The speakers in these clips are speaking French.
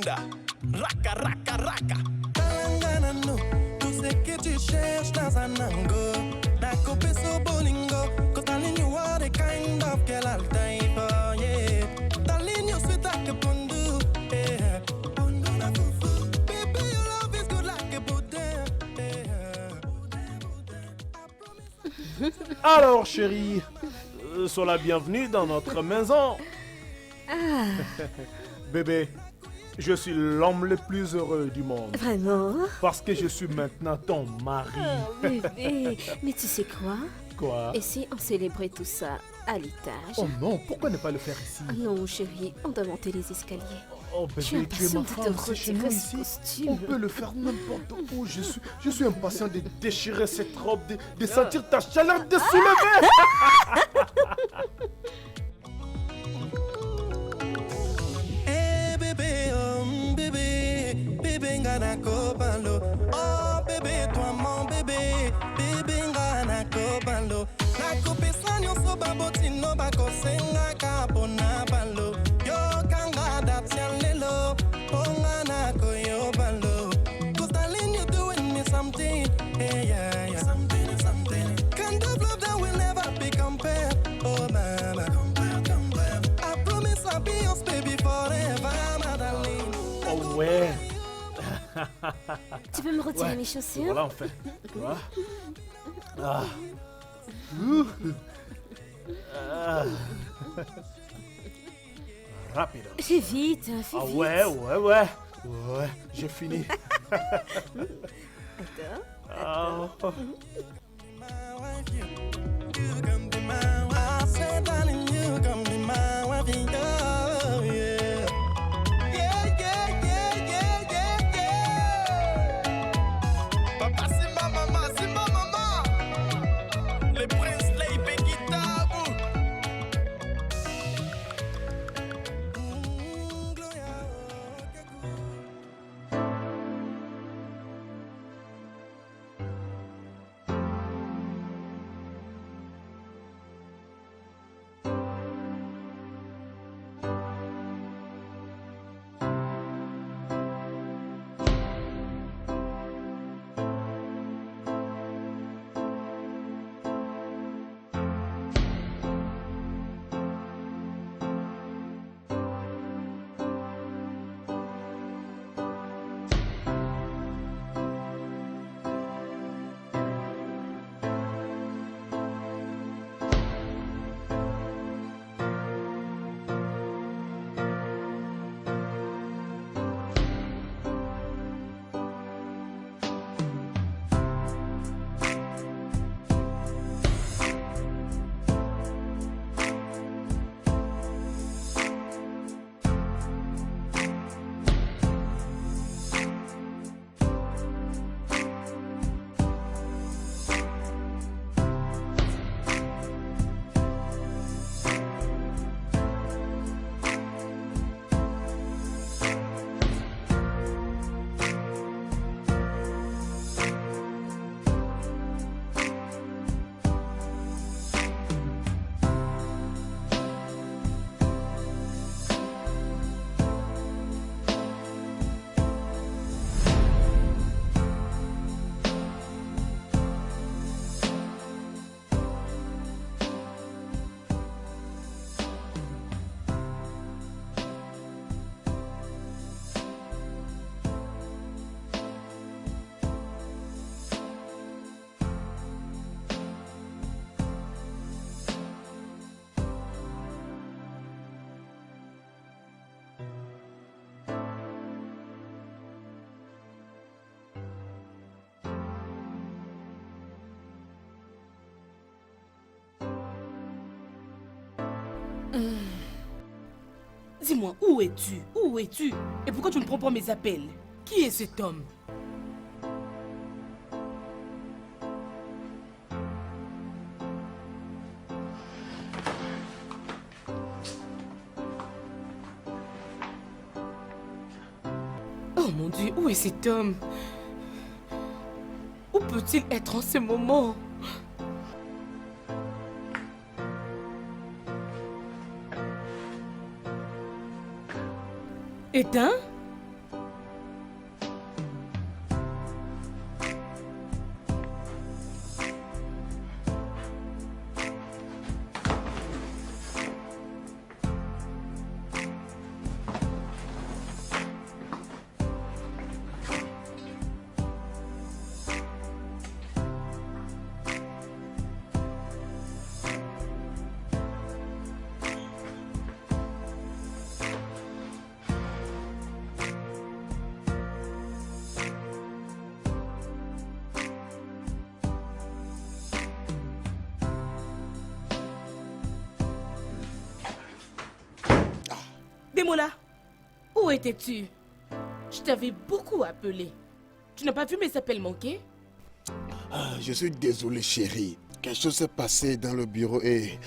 Bouddha. Raka, raka, raka. Tanganano, tout ce que tu cherches dans un ango. Da copé so bolingo. Cause darling, you are the kind of girl I'll die for, yeah. Darling, you sweet like a pundu, yeah. Pundu na fufu. Baby, your love is good like a Buddha, yeah. Alors chérie, sois la bienvenue dans notre maison. Bébé, je suis l'homme le plus heureux du monde. Vraiment? Parce que je suis maintenant ton mari. Oh, bébé. Mais tu sais quoi? Quoi? Et si on célébrait tout ça à l'étage? Oh non, pourquoi ne pas le faire ici? Non, chérie, on doit monter les escaliers. Oh Je suis bébé, tu es ma impatiente de te femme, c'est chez nous retirer ici. ce costume. On peut le faire n'importe où. Je suis impatient de déchirer cette robe, de sentir ta chaleur, de soulever. Hey bébé, oh bébé, bébé ngana kopalo. Oh bébé, toi mon bébé, bébé ngana kopalo. Na kopesa nyonso baboti no bakosenga kapona balo. Yo kanga datia lelo, ponga na koyo balo. Cause darling you doing me something, hey yeah yeah. Something, something. Kind of love that will never be compared. Oh mama, compare. I promise I'll be yours baby forever, my darling. Oh ouais. Tu peux me retirer Ouais. mes chaussures? Voilà en fait. Tu vois? Ah. Ouh. Ah. Rapido. Fais vite, fais Ah vite. ouais, j'ai fini. Attends. Ah. My wife, you can be my wife. I said, darling, you can be my wife. Oh, yeah. Papa, c'est ma maman, c'est ma maman. Le prince Leipé Guitabou. Gloria, Dis-moi, où es-tu? Où es-tu? Et pourquoi tu ne prends pas mes appels? Qui est cet homme? Oh mon Dieu, où est cet homme? Où peut-il être en ce moment? Éteint? Demola, où étais-tu? Je t'avais beaucoup appelé. Tu n'as pas vu mes appels manqués? Je suis désolé, chérie. Quelque chose s'est passé dans le bureau et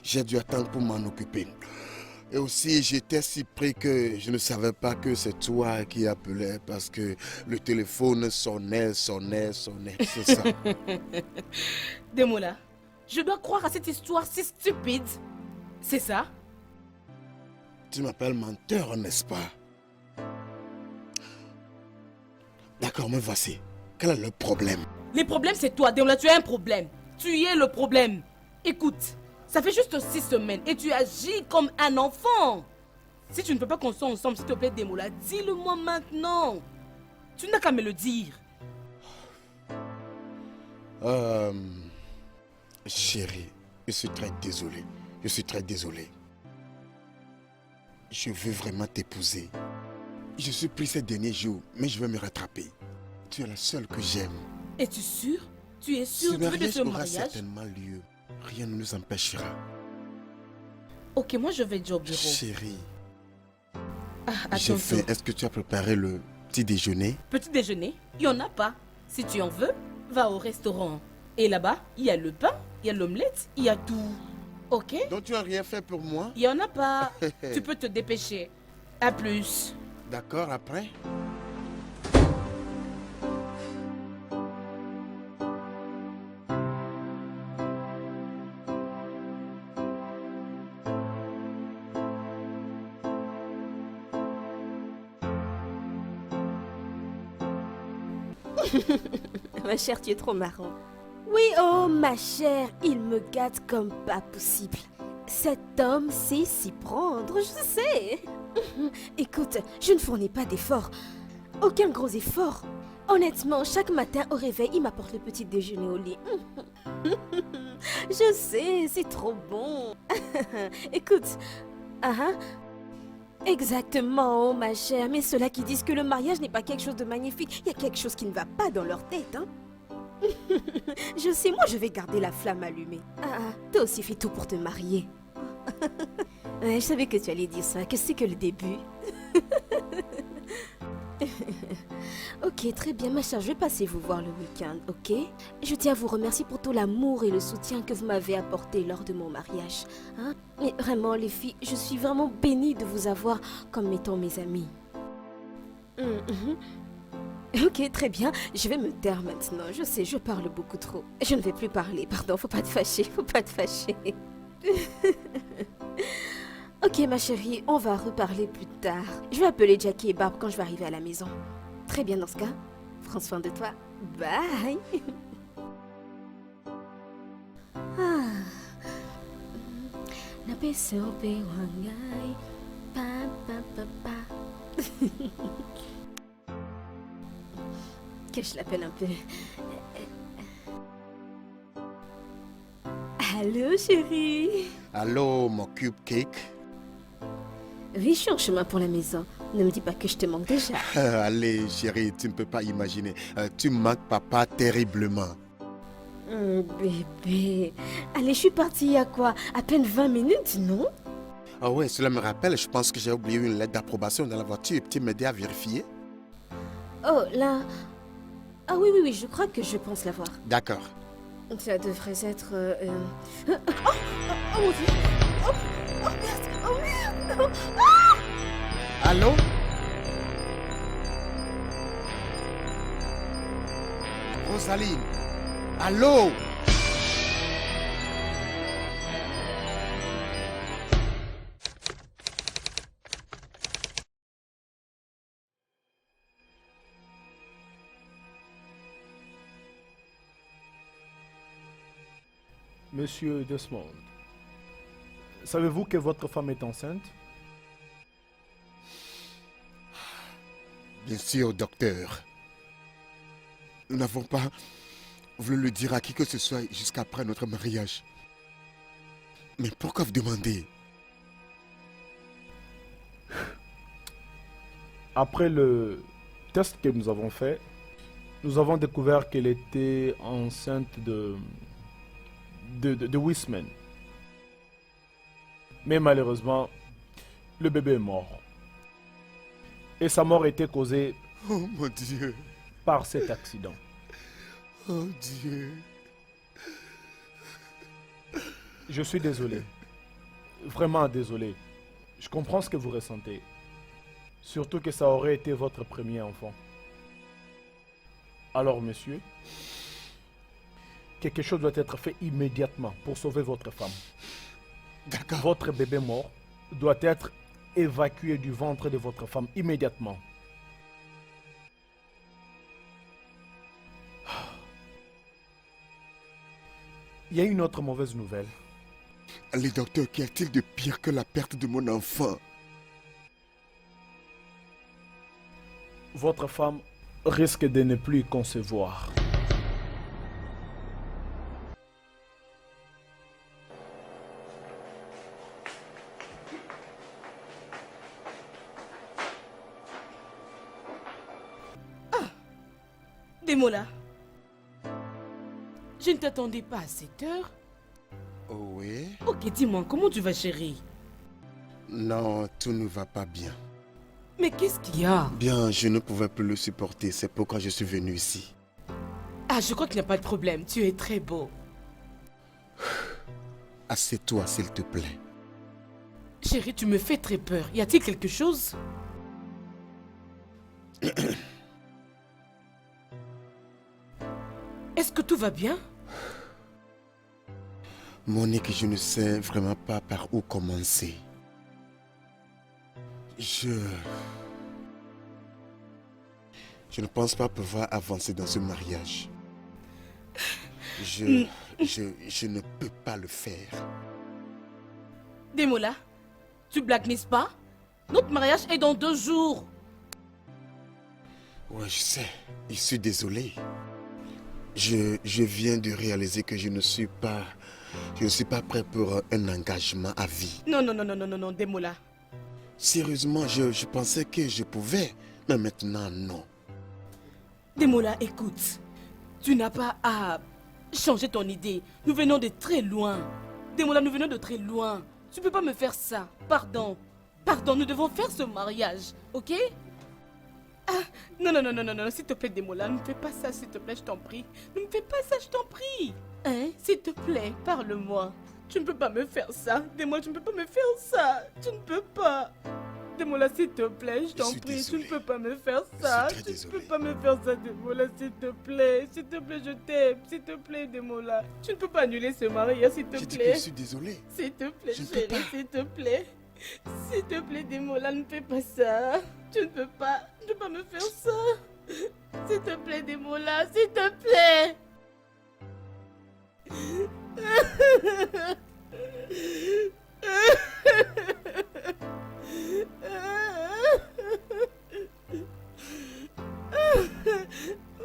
j'ai dû attendre pour m'en occuper. Et aussi, j'étais si pris que je ne savais pas que c'est toi qui appelais parce que le téléphone sonnait. C'est ça. Demola, je dois croire à cette histoire si stupide. C'est ça? Tu m'appelles menteur, n'est-ce pas? D'accord, mais voici. Quel est le problème? Le problème, c'est toi, Demola, tu as un problème. Tu es le problème. Écoute, ça fait juste 6 semaines et tu agis comme un enfant. Si tu ne peux pas qu'on soit ensemble, s'il te plaît, Demola, dis-le-moi maintenant. Tu n'as qu'à me le dire. Chérie, je suis très désolé. Je suis très désolé. Je veux vraiment t'épouser. Je suis pris ces derniers jours, mais je vais me rattraper. Tu es la seule que j'aime. Es-tu sûr? Tu es sûr Ce tu veux de mariage ce aura mariage? certainement lieu. Rien ne nous empêchera. Ok, moi je vais déjà au bureau. Chérie, Ah, j'ai attends. faim. Est-ce que tu as préparé le petit déjeuner? Petit déjeuner, il n'y en a pas. Si tu en veux, va au restaurant. Et là-bas, il y a le pain, il y a l'omelette, il y a tout. Ok? Donc tu n'as rien fait pour moi? Il n'y en a pas. Tu peux te dépêcher. À plus. D'accord, après? Ma chère, tu es trop marrant. Oui, oh ma chère, il me gâte comme pas possible. Cet homme sait s'y prendre, je sais. Écoute, je ne fournis pas d'efforts. Aucun gros effort. Honnêtement, chaque matin au réveil, il m'apporte le petit déjeuner au lit. Je sais, c'est trop bon. Écoute, exactement, oh, ma chère, mais ceux-là qui disent que le mariage n'est pas quelque chose de magnifique, il y a quelque chose qui ne va pas dans leur tête, hein. Je sais, moi je vais garder la flamme allumée. Toi aussi fais tout pour te marier. Ouais, je savais que tu allais dire ça, que c'est que le début. Ok, très bien, ma chère, je vais passer vous voir le week-end, ok? Je tiens à vous remercier pour tout l'amour et le soutien que vous m'avez apporté lors de mon mariage. Hein? Mais vraiment, les filles, je suis vraiment bénie de vous avoir comme étant mes amies. Ok, très bien, je vais me taire maintenant. Je sais, je parle beaucoup trop. Je ne vais plus parler, pardon, faut pas te fâcher, faut pas te fâcher. Ok, ma chérie, on va reparler plus tard. Je vais appeler Jackie et Barb quand je vais arriver à la maison. Très bien dans ce cas. Prends soin de toi. Bye. Que je l'appelle un peu. Allô, chérie. Allô, mon cupcake? Oui, je suis en chemin pour la maison. Ne me dis pas que je te manque déjà. Allez, chérie, tu ne peux pas imaginer. Tu manques papa terriblement. Bébé. Allez, je suis partie il y a quoi? À peine 20 minutes, non? Ah ouais, cela me rappelle, je pense que j'ai oublié une lettre d'approbation dans la voiture. Tu m'aider à vérifier? Oh, là... Ah oui, je crois que je pense l'avoir. D'accord. Ça devrait être... Oh mon Dieu! Oh merde! Non! Allô? Rosaline? Allô? Monsieur Desmond, savez-vous que votre femme est enceinte? Bien sûr, docteur. Nous n'avons pas voulu le dire à qui que ce soit jusqu'après notre mariage. Mais pourquoi vous demandez? Après le test que nous avons fait, nous avons découvert qu'elle était enceinte de Wisman. Mais malheureusement, le bébé est mort. Et sa mort était causée Oh mon Dieu. par cet accident. Oh Dieu. Je suis désolé. Vraiment désolé. Je comprends ce que vous ressentez. Surtout que ça aurait été votre premier enfant. Alors, monsieur, quelque chose doit être fait immédiatement pour sauver votre femme. D'accord. Votre bébé mort doit être évacué du ventre de votre femme immédiatement. Il y a une autre mauvaise nouvelle. Les docteurs, qu'y a-t-il de pire que la perte de mon enfant? Votre femme risque de ne plus concevoir. Demola, je ne t'attendais pas à cette heure. Oh oui? Ok, dis-moi, comment tu vas, chérie? Non, tout ne va pas bien. Mais qu'est-ce qu'il y a? Bien, je ne pouvais plus le supporter, c'est pourquoi je suis venu ici. Ah, je crois qu'il n'y a pas de problème, tu es très beau. Assieds-toi, s'il te plaît. Chérie, tu me fais très peur. Y a-t-il quelque chose? Est-ce que tout va bien? Monique, je ne sais vraiment pas par où commencer. Je ne pense pas pouvoir avancer dans ce mariage. Je ne peux pas le faire. Demola, tu blagues, n'est-ce pas? Notre mariage est dans 2 jours. Ouais, je sais. Je suis désolé. Je viens de réaliser que je ne suis pas prêt pour un engagement à vie. Non, Demola. Sérieusement, je pensais que je pouvais, mais maintenant, non. Demola, écoute. Tu n'as pas à changer ton idée. Nous venons de très loin. Demola, nous venons de très loin. Tu peux pas me faire ça. Pardon. Pardon, nous devons faire ce mariage. Ok? Ah, non, s'il te plaît, Demola, ne me fais pas ça, s'il te plaît, je t'en prie. Ne me fais pas ça, je t'en prie. Hein? S'il te plaît, parle-moi. Tu ne peux pas me faire ça. Demola, tu ne peux pas me faire ça. Tu ne peux pas. Demola, s'il te plaît, je t'en prie, désolé. tu ne peux pas me faire ça. Je suis très Tu ne désolé. peux pas me faire ça, Demola, s'il te plaît. S'il te plaît, je t'aime. S'il te plaît, Demola. Tu ne peux pas annuler ce mariage, s'il te J'ai dit que plaît. je suis désolé. S'il te plaît, Je ne peux chérie, pas. s'il te plaît. S'il te plaît, Demola, ne fais pas ça. Tu ne peux pas me faire ça. S'il te plaît, Demola, s'il te plaît.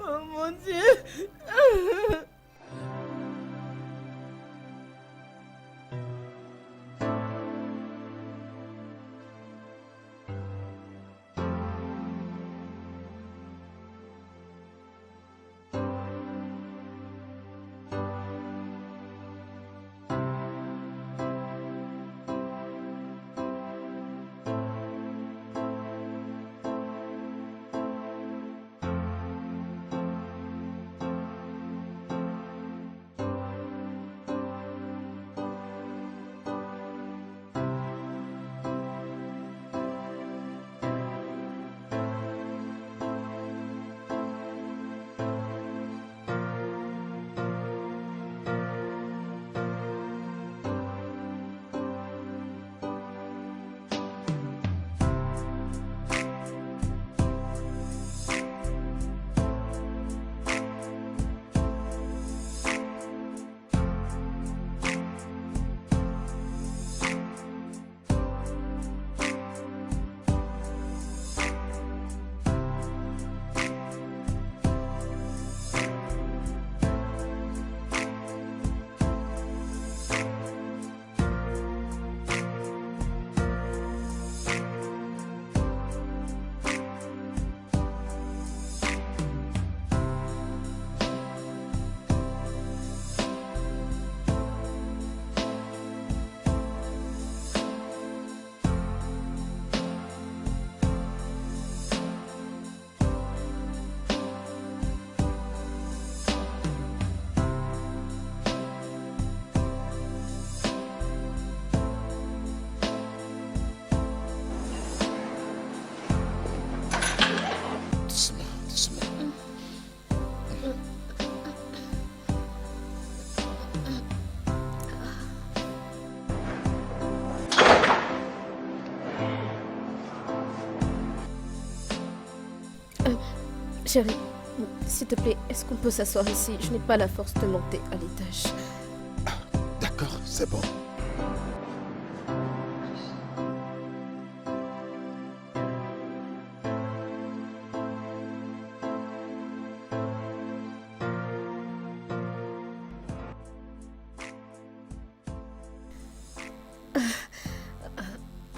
Oh mon Dieu. Chérie, s'il te plaît, est-ce qu'on peut s'asseoir ici? Je n'ai pas la force de monter à l'étage. D'accord, c'est bon.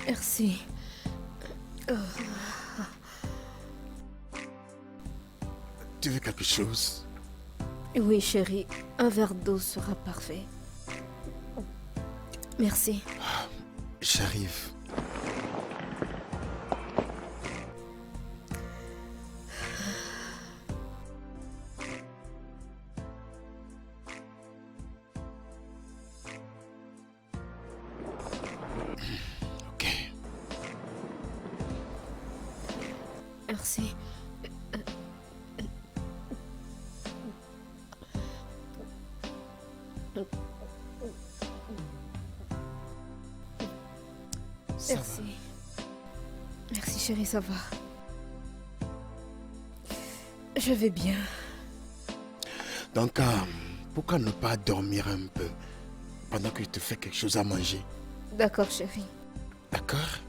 Merci. Tu veux quelque chose? Oui, chérie, un verre d'eau sera parfait. Merci. J'arrive. Ok. Merci. Ça Merci. Merci chérie, ça va. Je vais bien. Donc, pourquoi ne pas dormir un peu pendant que je te fais quelque chose à manger? D'accord chérie. D'accord?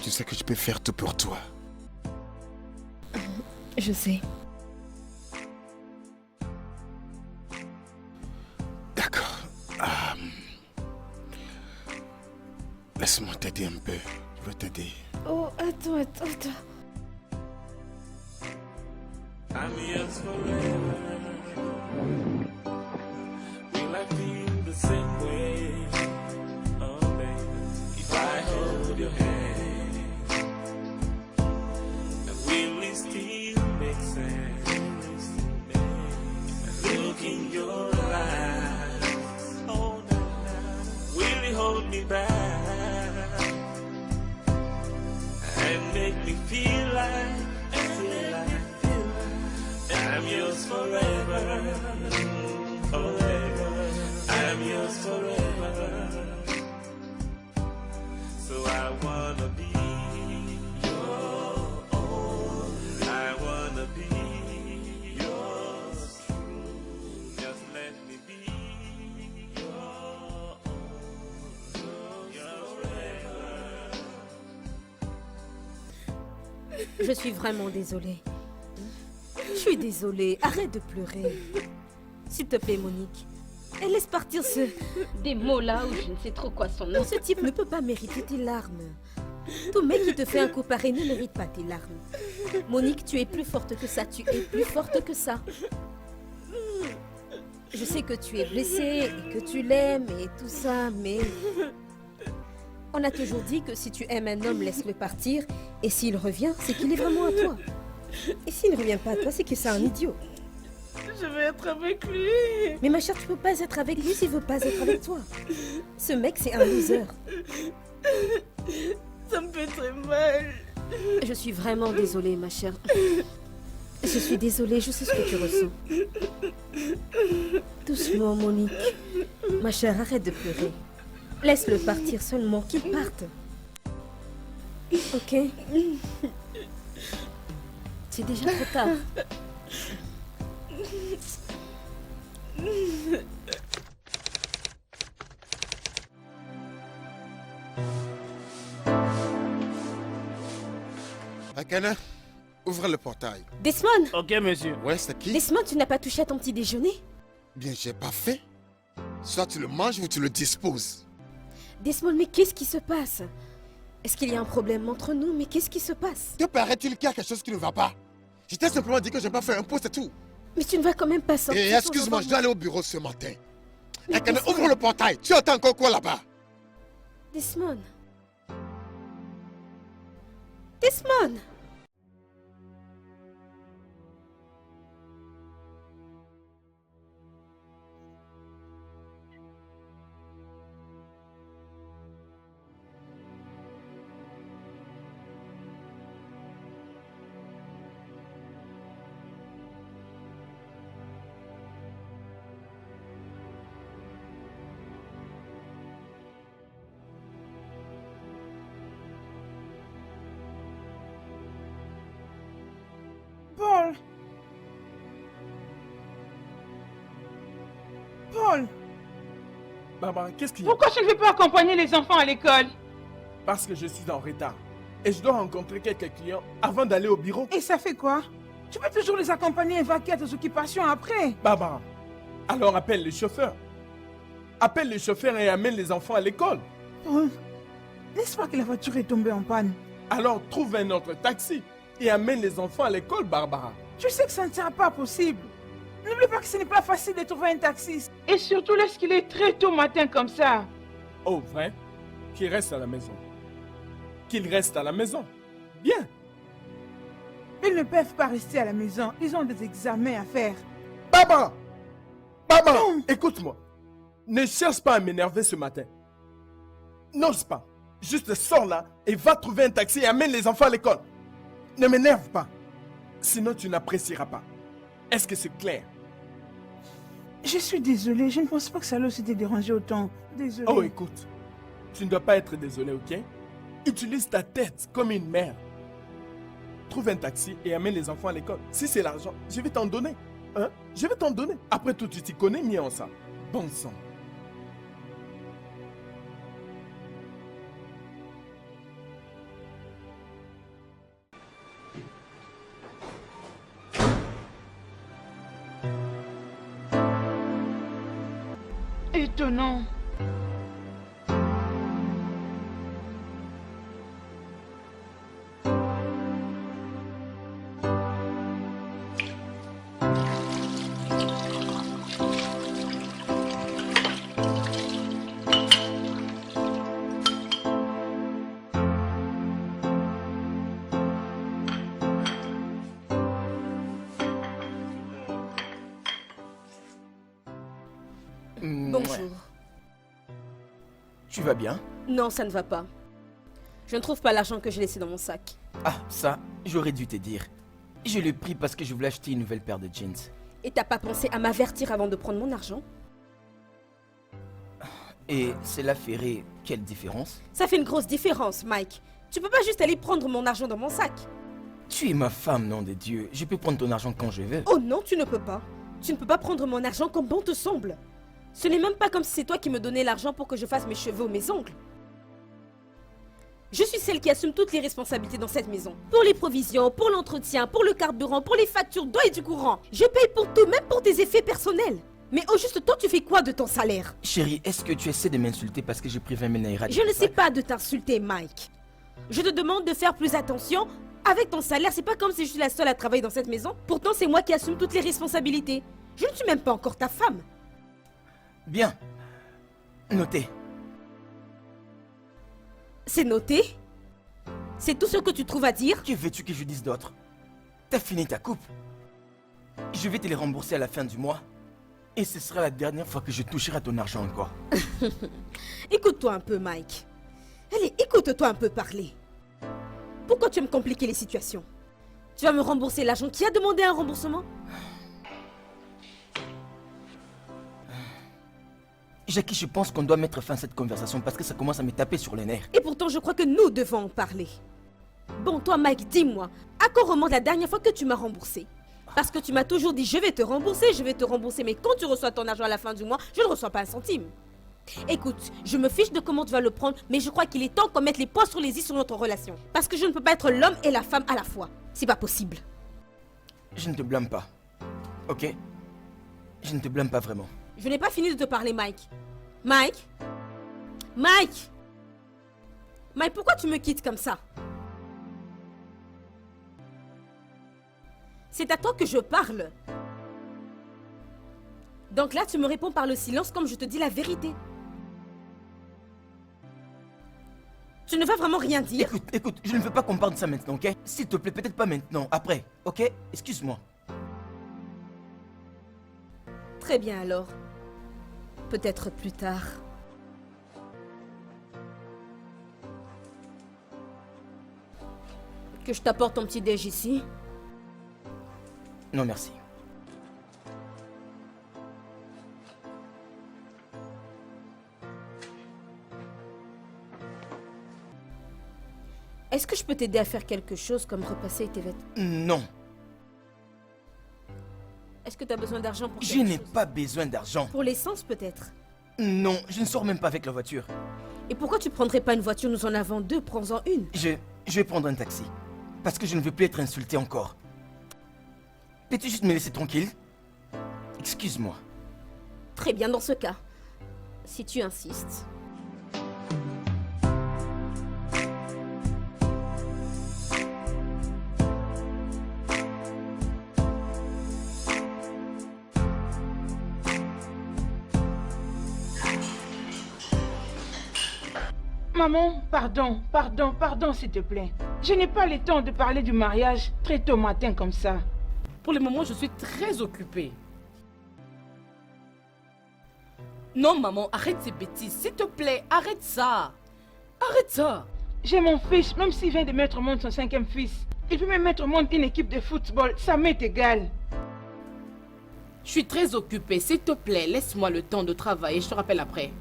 Tu sais que je peux faire tout pour toi. Je sais. D'accord. Laisse-moi t'aider un peu. Je veux t'aider. Oh, attends. I'm yours forever. Will I feel the same way? Oh, baby, if I hold your hand, will it still make sense? Look in your eyes. Oh, na, na. Will it hold me back and make me feel like? I'm yours forever, forever. I'm yours forever. So I wanna be your own. I wanna be yours true. Just let me be your own. Yours forever. Je suis vraiment désolée. Je suis désolée, arrête de pleurer. S'il te plaît, Monique. Et laisse partir des mots là où je ne sais trop quoi son nom. Ce type ne peut pas mériter tes larmes. Tout mec qui te fait un coup pareil ne mérite pas tes larmes. Monique, tu es plus forte que ça, tu es plus forte que ça. Je sais que tu es blessée et que tu l'aimes et tout ça, mais... On a toujours dit que si tu aimes un homme, laisse-le partir. Et s'il revient, c'est qu'il est vraiment à toi. Et s'il ne revient pas à toi, c'est que c'est un idiot. Je vais être avec lui. Mais ma chère, tu peux pas être avec lui s'il veut pas être avec toi. Ce mec, c'est un loser. Ça me fait très mal. Je suis vraiment désolée, ma chère. Je suis désolée, je sais ce que tu ressens. Doucement, Monique. Ma chère, arrête de pleurer. Laisse-le partir seulement, qu'il parte. Ok? C'est déjà trop tard. Akana, ouvre le portail. Desmond! Ok, monsieur. Ouais, c'est qui? Desmond, tu n'as pas touché à ton petit déjeuner? Bien, j'ai pas fait. Soit tu le manges ou tu le disposes. Desmond, mais qu'est-ce qui se passe? Est-ce qu'il y a un problème entre nous? Mais qu'est-ce qui se passe? Te paraît-il qu'il y a quelque chose qui ne va pas? Je t'ai simplement dit que je n'ai pas fait un pot, c'est tout. Mais tu ne vas quand même pas sortir. Et sans excuse-moi, avoir je dois aller au bureau ce matin. Mais Akana, Desmond- ouvre le portail. Tu entends encore quoi là-bas? Desmond. Desmond. l'école. Barbara, qu'est-ce qu'il y a? Pourquoi tu ne veux pas accompagner les enfants à l'école? Parce que je suis en retard. Et je dois rencontrer quelques clients avant d'aller au bureau. Et ça fait quoi? Tu peux toujours les accompagner et vaquer à tes occupations après. Barbara, alors appelle le chauffeur. Appelle le chauffeur et amène les enfants à l'école. Oh, n'est-ce pas que la voiture est tombée en panne? Alors trouve un autre taxi et amène les enfants à l'école, Barbara. Tu sais que ça ne sera pas possible. N'oublie pas que ce n'est pas facile de trouver un taxi. Et surtout lorsqu'il est très tôt matin comme ça. Oh, vrai? Qu'il reste à la maison. Qu'il reste à la maison. Bien. Ils ne peuvent pas rester à la maison. Ils ont des examens à faire. Barbara! Barbara, écoute-moi. Ne cherche pas à m'énerver ce matin. N'ose pas. Juste sors là et va trouver un taxi et amène les enfants à l'école. Ne m'énerve pas. Sinon tu n'apprécieras pas. Est-ce que c'est clair? Je suis désolée. Je ne pense pas que ça allait t'ait dérangé autant. Désolée. Oh, écoute. Tu ne dois pas être désolé, ok? Utilise ta tête comme une mère. Trouve un taxi et amène les enfants à l'école. Si c'est l'argent, je vais t'en donner. Hein? Je vais t'en donner. Après tout, tu t'y connais mieux en ça. Bon sang. Étonnant. Bonjour. Tu vas bien? Non, ça ne va pas. Je ne trouve pas l'argent que j'ai laissé dans mon sac. Ah, ça, j'aurais dû te dire. Je l'ai pris parce que je voulais acheter une nouvelle paire de jeans. Et t'as pas pensé à m'avertir avant de prendre mon argent? Et cela ferait quelle différence? Ça fait une grosse différence, Mike. Tu peux pas juste aller prendre mon argent dans mon sac. Tu es ma femme, nom de Dieu. Je peux prendre ton argent quand je veux. Oh non, tu ne peux pas. Tu ne peux pas prendre mon argent comme bon te semble. Ce n'est même pas comme si c'est toi qui me donnais l'argent pour que je fasse mes cheveux ou mes ongles. Je suis celle qui assume toutes les responsabilités dans cette maison. Pour les provisions, pour l'entretien, pour le carburant, pour les factures d'eau et du courant. Je paye pour tout, même pour tes effets personnels. Mais au juste temps, tu fais quoi de ton salaire? Chérie, est-ce que tu essaies de m'insulter parce que j'ai pris 20 000 naira? Je ne sais pas de t'insulter, Mike. Je te demande de faire plus attention. Avec ton salaire, c'est pas comme si je suis la seule à travailler dans cette maison. Pourtant, c'est moi qui assume toutes les responsabilités. Je ne suis même pas encore ta femme. Bien. Notez. C'est noté? C'est tout ce que tu trouves à dire? Que veux-tu que je dise d'autre? T'as fini ta coupe. Je vais te les rembourser à la fin du mois. Et ce sera la dernière fois que je toucherai à ton argent encore. Écoute-toi un peu, Mike. Allez, écoute-toi un peu parler. Pourquoi tu veux me compliquer les situations? Tu vas me rembourser l'argent. Qui a demandé un remboursement? Jackie, je pense qu'on doit mettre fin à cette conversation parce que ça commence à me taper sur les nerfs. Et pourtant, je crois que nous devons en parler. Bon, toi, Mike, dis-moi, à quoi remonte la dernière fois que tu m'as remboursé? Parce que tu m'as toujours dit, je vais te rembourser, mais quand tu reçois ton argent à la fin du mois, je ne reçois pas un centime. Écoute, je me fiche de comment tu vas le prendre, mais je crois qu'il est temps qu'on mette les points sur les i sur notre relation. Parce que je ne peux pas être l'homme et la femme à la fois. C'est pas possible. Je ne te blâme pas. Ok? Je ne te blâme pas vraiment. Je n'ai pas fini de te parler, Mike. Mike? Mike? Mike, pourquoi tu me quittes comme ça? C'est à toi que je parle. Donc là, tu me réponds par le silence comme je te dis la vérité. Tu ne vas vraiment rien dire? Écoute, je ne veux pas qu'on parle de ça maintenant, ok? S'il te plaît, peut-être pas maintenant, après, ok? Excuse-moi. Très bien alors. Peut-être plus tard. Que je t'apporte ton petit déj ici? Non, merci. Est-ce que je peux t'aider à faire quelque chose comme repasser tes vêtements? Non. Est-ce que tu as besoin d'argent pour Je quelque n'ai chose? pas besoin d'argent. Pour l'essence peut-être. Non, je ne sors même pas avec la voiture. Et pourquoi tu prendrais pas une voiture? Nous en avons deux, prends-en une. Je vais prendre un taxi. Parce que je ne veux plus être insulté encore. Peux-tu juste me laisser tranquille? Excuse-moi. Très bien dans ce cas. Si tu insistes. Maman, pardon, s'il te plaît. Je n'ai pas le temps de parler du mariage très tôt matin comme ça. Pour le moment, je suis très occupée. Non, maman, arrête ces bêtises. S'il te plaît, arrête ça. Arrête ça. J'ai mon fils, même s'il vient de mettre au monde son 5e fils. Il peut même mettre au monde une équipe de football, ça m'est égal. Je suis très occupée. S'il te plaît, laisse-moi le temps de travailler. Je te rappelle après.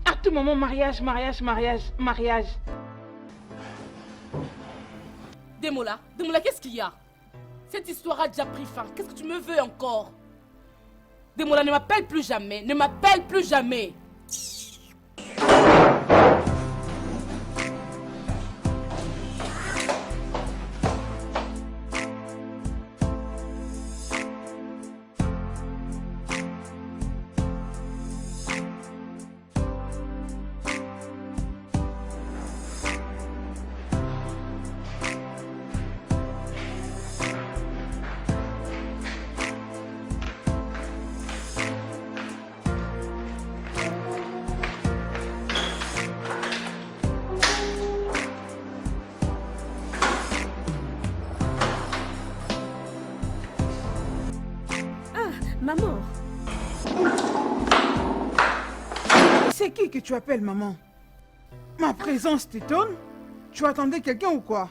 À tout moment, mariage. Demola, qu'est-ce qu'il y a? Cette histoire a déjà pris fin. Qu'est-ce que tu me veux encore? Demola, ne m'appelle plus jamais. Ne m'appelle plus jamais. Maman. C'est qui que tu appelles maman? Ma présence t'étonne? Tu attendais quelqu'un ou quoi?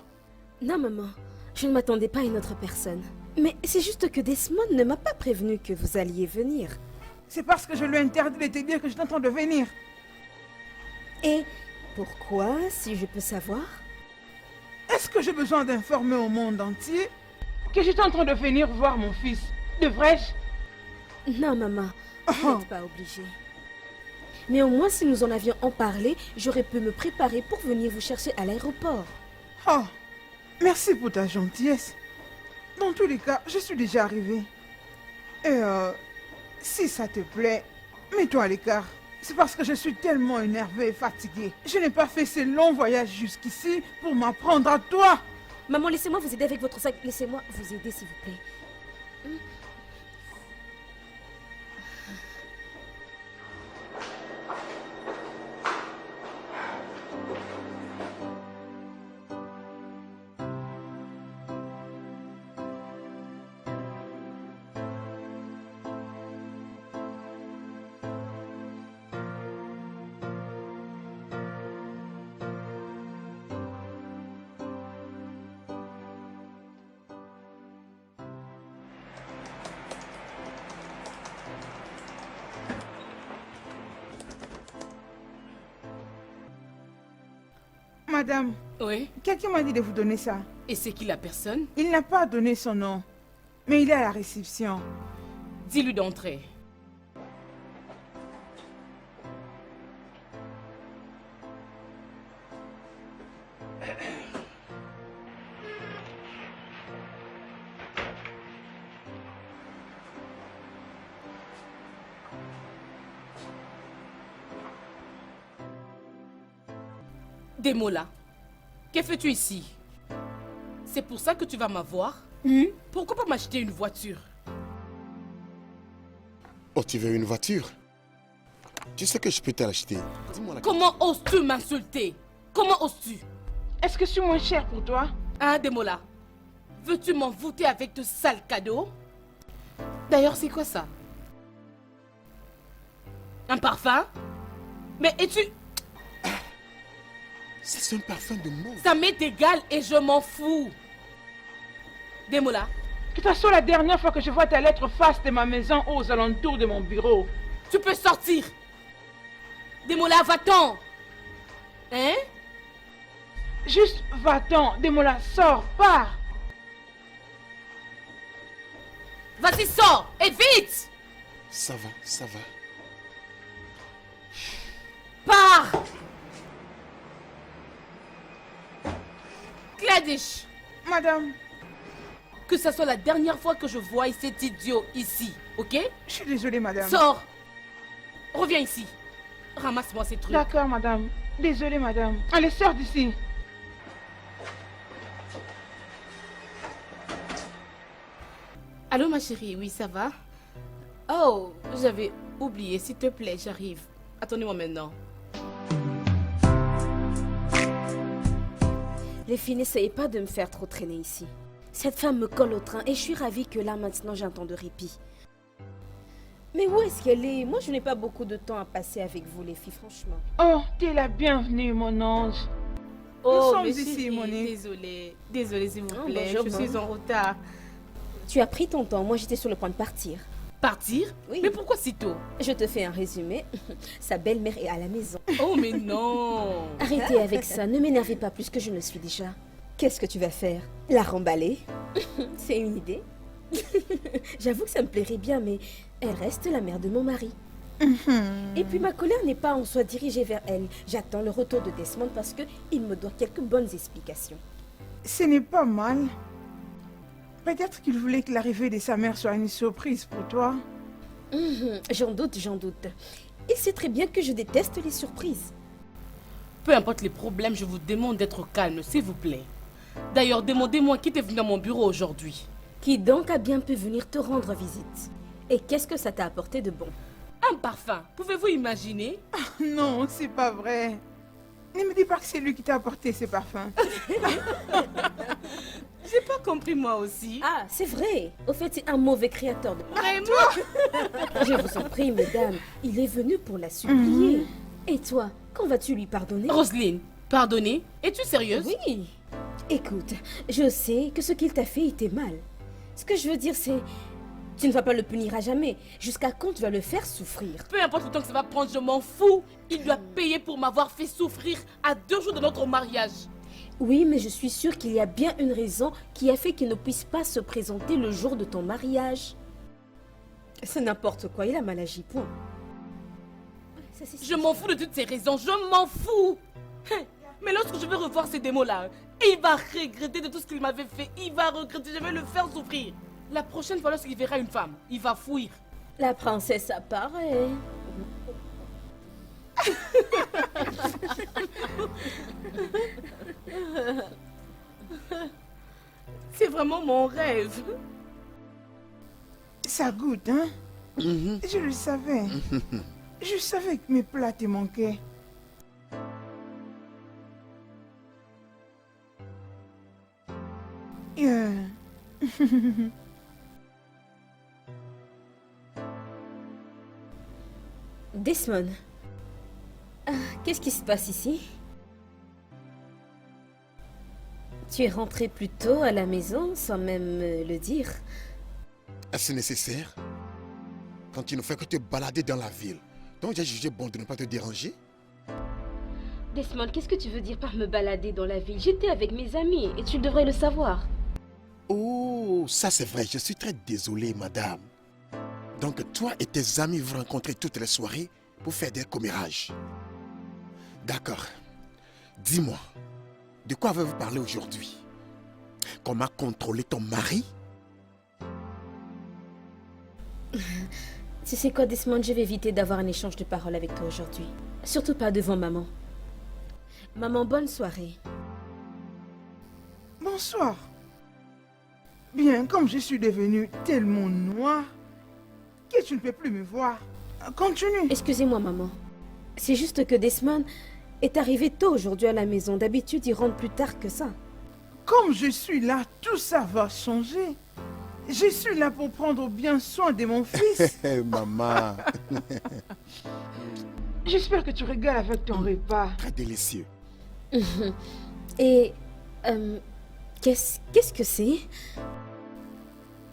Non, maman. Je ne m'attendais pas à une autre personne. Mais c'est juste que Desmond ne m'a pas prévenu que vous alliez venir. C'est parce que je lui ai interdit de te dire que j'étais en train de venir. Et pourquoi, si je peux savoir? Est-ce que j'ai besoin d'informer au monde entier que j'étais en train de venir voir mon fils? Devrais-je? Non, maman. Vous n'êtes pas obligée. Mais au moins, si nous en avions en parlé, j'aurais pu me préparer pour venir vous chercher à l'aéroport. Oh, merci pour ta gentillesse. Dans tous les cas, je suis déjà arrivée. Et si ça te plaît, mets-toi à l'écart. C'est parce que je suis tellement énervée et fatiguée. Je n'ai pas fait ce long voyage jusqu'ici pour m'apprendre à toi. Maman, laissez-moi vous aider avec votre sac. Laissez-moi vous aider, s'il vous plaît. Madame, Oui. quelqu'un m'a dit de vous donner ça. Et c'est qui la personne? Il n'a pas donné son nom, mais il est à la réception. Dis-lui d'entrer. Demola, que fais-tu ici? C'est pour ça que tu vas m'avoir? Pourquoi pas m'acheter une voiture? Oh, tu veux une voiture? Tu sais que je peux te l'acheter. Dis-moi la Comment oses-tu m'insulter? Comment oses-tu? Est-ce que je suis moins cher pour toi? Hein, Demola? Veux-tu m'envoûter avec de sales cadeaux? D'ailleurs, c'est quoi ça? Un parfum? Mais es-tu... C'est un parfum de mauve. Ça m'est égal et je m'en fous. Demola, De toute façon, la dernière fois que je vois ta lettre face de ma maison aux alentours de mon bureau. tu peux sortir. Demola, va-t'en. Hein? Juste va-t'en, Demola, sors, pars. Vas-y, sors. Et vite. Ça va, ça va. Pars. Gladys, Madame, que ça soit la dernière fois que je vois cet idiot ici, ok? je suis désolée, madame. Sors. Reviens ici. Ramasse-moi ces trucs. D'accord, madame. Désolée, madame. Allez, sors d'ici. Allô, ma chérie, oui, ça va? Oh, j'avais oublié, s'il te plaît, j'arrive. Attendez-moi maintenant. Les filles, n'essayez pas de me faire trop traîner ici. Cette femme me colle au train et je suis ravie que là, maintenant, j'ai un temps de répit. Mais où est-ce qu'elle est? Moi, je n'ai pas beaucoup de temps à passer avec vous, les filles, franchement. Oh, t'es la bienvenue, mon ange. Oh, sommes mais ici, chérie, Monique. Désolée. Désolée, s'il vous Oh, plaît. bonjour, je suis bon. en retard. Tu as pris ton temps, moi j'étais sur le point de partir. Partir? Oui. Mais pourquoi si tôt? Je te fais un résumé. Sa belle-mère est à la maison. Oh, mais non. Arrêtez avec ça, ne m'énervez pas plus que je ne le suis déjà. Qu'est-ce que tu vas faire? La remballer? C'est une idée. J'avoue que ça me plairait bien, mais elle reste la mère de mon mari. Et puis ma colère n'est pas en soi dirigée vers elle. J'attends le retour de Desmond parce qu'il me doit quelques bonnes explications. Ce n'est pas mal. Peut-être qu'il voulait que l'arrivée de sa mère soit une surprise pour toi. J'en doute, j'en doute. Il sait très bien que je déteste les surprises. Peu importe les problèmes, je vous demande d'être calme, s'il vous plaît. D'ailleurs, demandez-moi qui est venu à mon bureau aujourd'hui. Qui donc a bien pu venir te rendre visite? Et qu'est-ce que ça t'a apporté de bon? Un parfum, pouvez-vous imaginer? Non, c'est pas vrai. Ne me dis pas que c'est lui qui t'a apporté ces parfums. J'ai pas compris moi aussi. Ah, c'est vrai. Au fait, c'est un mauvais créateur de... Vraiment? Je vous en prie, mesdames. Il est venu pour la supplier. Et toi, quand vas-tu lui pardonner? Roselyne, pardonnez, es-tu sérieuse? Oui. Écoute, je sais que ce qu'il t'a fait était mal. Ce que je veux dire, c'est... Tu ne vas pas le punir à jamais. Jusqu'à quand tu vas le faire souffrir? Peu importe le temps que ça va prendre, je m'en fous. Il doit payer pour m'avoir fait souffrir à 2 jours de notre mariage. Oui, mais je suis sûre qu'il y a bien une raison qui a fait qu'il ne puisse pas se présenter le jour de ton mariage. C'est n'importe quoi, il a mal agi, point. Ça, c'est- Je m'en fous de toutes ces raisons, je m'en fous. Mais lorsque je vais revoir ces démos-là, il va regretter de tout ce qu'il m'avait fait. Il va regretter, je vais le faire souffrir. La prochaine fois, lorsqu'il verra une femme, il va fuir. La princesse apparaît. C'est vraiment mon rêve. Ça goûte, hein? Je le savais. Je savais que mes plats te manquaient. Euh, Desmond. Ah, qu'est-ce qui se passe ici? Tu es rentré plus tôt à la maison sans même me le dire. Est-ce nécessaire? Quand tu ne fais que te balader dans la ville. Donc j'ai jugé bon de ne pas te déranger. Desmond, qu'est-ce que tu veux dire par me balader dans la ville? J'étais avec mes amis et tu devrais le savoir. Oh, ça c'est vrai, je suis très désolé, madame. Donc toi et tes amis vous rencontrez toutes les soirées pour faire des commérages. D'accord. Dis-moi, de quoi avez-vous parlé aujourd'hui? Comment contrôler ton mari? Tu sais quoi, Desmond, je vais éviter d'avoir un échange de paroles avec toi aujourd'hui. Surtout pas devant maman. Maman, bonne soirée. Bonsoir. Bien, comme je suis devenue tellement noire que tu ne peux plus me voir. Continue. Excusez-moi, maman. C'est juste que Desmond est arrivé tôt aujourd'hui à la maison. D'habitude, il rentre plus tard que ça. Comme je suis là, tout ça va changer. Je suis là pour prendre bien soin de mon fils. Maman, J'espère que tu régales avec ton repas. très délicieux. Et... qu'est-ce que c'est?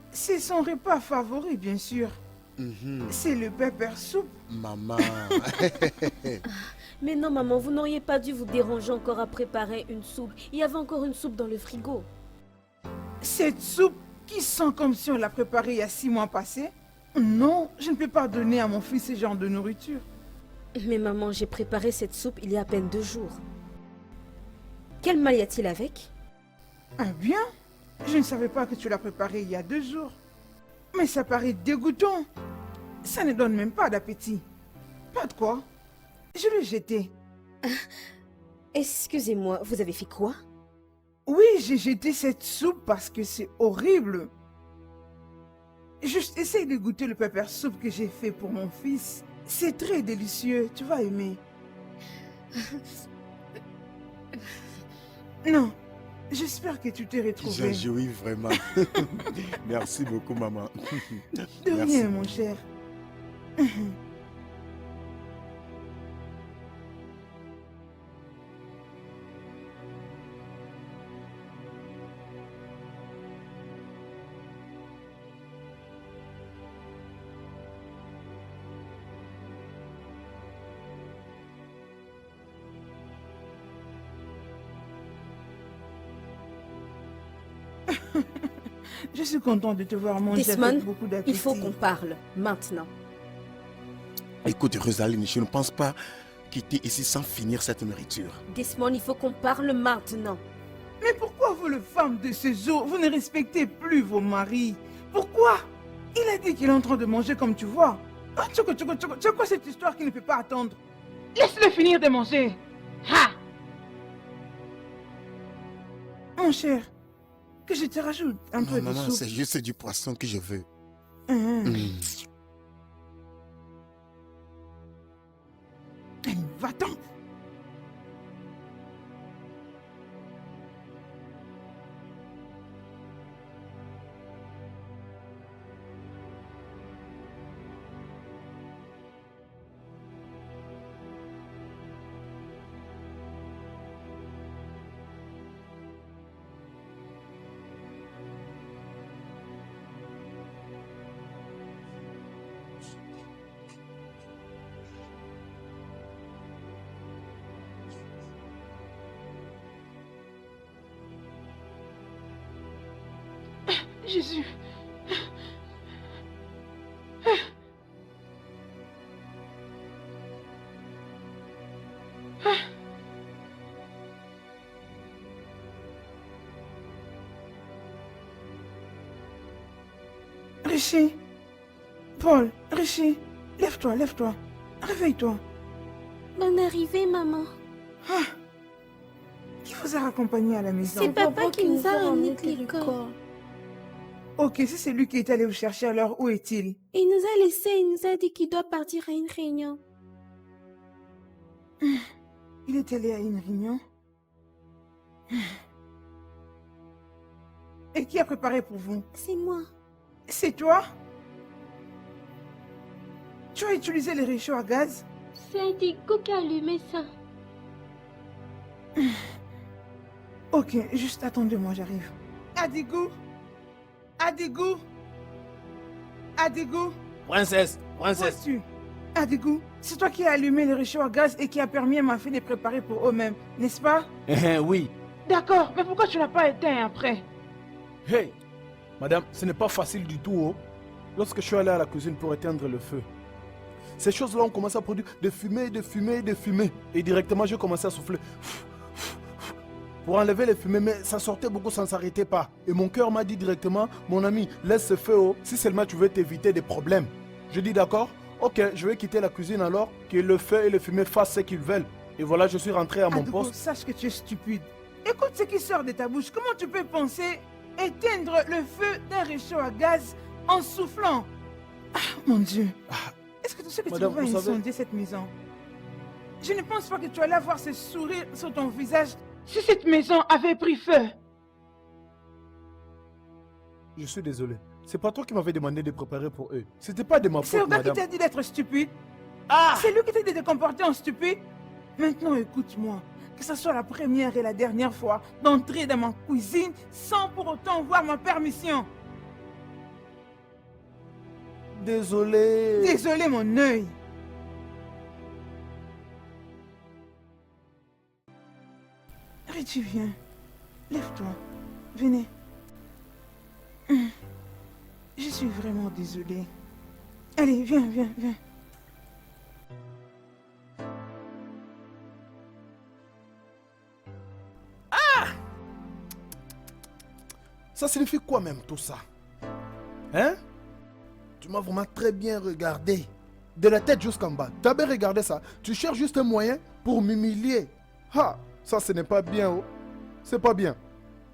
C'est son repas favori, bien sûr. C'est le pepper soup. Maman. Mais non, maman, vous n'auriez pas dû vous déranger encore à préparer une soupe. Il y avait encore une soupe dans le frigo. Cette soupe qui sent comme si on l'a préparée il y a 6 mois passés? Non, je ne peux pas donner à mon fils ce genre de nourriture. Mais maman, j'ai préparé cette soupe il y a à peine 2 jours. Quel mal y a-t-il avec? Ah bien? Je ne savais pas que tu l'as préparée il y a 2 jours. Mais ça paraît dégoûtant. Ça ne donne même pas d'appétit. Pas de quoi. Je l'ai jeté. Excusez-moi, vous avez fait quoi? Oui, j'ai jeté cette soupe parce que c'est horrible. Juste essaye de goûter le pepper soup que j'ai fait pour mon fils. C'est très délicieux, tu vas aimer. Non, j'espère que tu t'es retrouvé. J'ai joui vraiment. Merci beaucoup, maman. De Merci. rien, mon cher. Je suis contente de te voir manger Desmond, avec beaucoup d'appétit. il faut qu'on parle, maintenant. Écoute, Rosaline, je ne pense pas quitter ici sans finir cette nourriture. Desmond, il faut qu'on parle maintenant. Mais pourquoi vous, les femmes de ce jour, vous ne respectez plus vos maris? Pourquoi? Il a dit qu'il est en train de manger comme tu vois. Ah, Tchoko, c'est quoi cette histoire qui ne peut pas attendre? Laisse-le finir de manger. Ha! Mon cher, que je te rajoute un peu de Maman, soupe. c'est juste du poisson que je veux. Va-t'en. Jésus. Richie. Paul, Richie, lève-toi, lève-toi. Réveille-toi. Bonne arrivée, maman. Qui vous a raccompagné à la maison? C'est papa qui nous a ramenés de l'école. Ok, si c'est lui qui est allé vous chercher, alors où est-il? Il nous a laissés, il nous a dit qu'il doit partir à une réunion. Il est allé à une réunion? Et qui a préparé pour vous? C'est moi. C'est toi? Tu as utilisé les réchauds à gaz? C'est Indigo qui a allumé ça. Ok, juste attendez-moi, j'arrive. Adigou? Adigou? Adigou? Princesse, Où princesse. es-tu? Adigou, c'est toi qui as allumé les réchauds à gaz et qui a permis à ma fille de préparer pour eux-mêmes, n'est-ce pas? Oui. D'accord, mais pourquoi tu l'as pas éteint après? Hey, madame, ce n'est pas facile du tout. Oh. Lorsque je suis allé à la cuisine pour éteindre le feu, ces choses-là ont commencé à produire de fumée, de fumée, de fumée. Et directement, j'ai commencé à souffler pour enlever les fumées, mais ça sortait beaucoup, ça ne s'arrêtait pas. Et mon cœur m'a dit directement, mon ami, laisse ce feu, oh, si seulement tu veux t'éviter des problèmes. Je dis d'accord, ok, je vais quitter la cuisine alors, que le feu et les fumées fassent ce qu'ils veulent. Et voilà, je suis rentré à mon Adigou, poste. sache que tu es stupide. Écoute ce qui sort de ta bouche. Comment tu peux penser éteindre le feu d'un réchaud à gaz en soufflant? Ah, mon Dieu. Est-ce que tu sais que Madame, tu vas vous savez- incendier cette maison? Je ne pense pas que tu allais avoir ce sourire sur ton visage si cette maison avait pris feu. Je suis désolé. C'est pas toi qui m'avais demandé de préparer pour eux. C'était pas de ma C'est faute, le gars qui madame. t'a dit d'être stupide. C'est lui qui t'a dit de te comporter en stupide. Maintenant, écoute-moi. Que ce soit la première et la dernière fois d'entrer dans ma cuisine sans pour autant voir ma permission. désolé. Désolé, mon œil. Richie, viens. Lève-toi. Venez. Je suis vraiment désolée. Allez, viens, viens, viens. Ça signifie quoi même tout ça? Hein? Tu m'as vraiment très bien regardé. De la tête jusqu'en bas. Tu as bien regardé ça. Tu cherches juste un moyen pour m'humilier. Ah, ça ce n'est pas bien. Oh. C'est pas bien.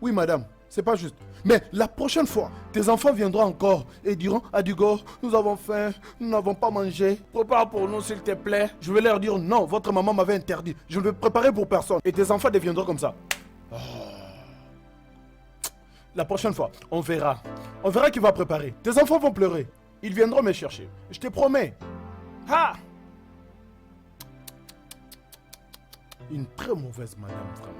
Oui madame, c'est pas juste. Mais la prochaine fois, tes enfants viendront encore et diront à Dugo, nous avons faim, nous n'avons pas mangé. Prépare pour nous s'il te plaît. Je vais leur dire non, votre maman m'avait interdit. Je ne vais préparer pour personne. Et tes enfants deviendront comme ça. Oh. La prochaine fois, on verra. On verra qui va préparer. Tes enfants vont pleurer. Ils viendront me chercher. Je te promets. Ah! Une très mauvaise madame, vraiment.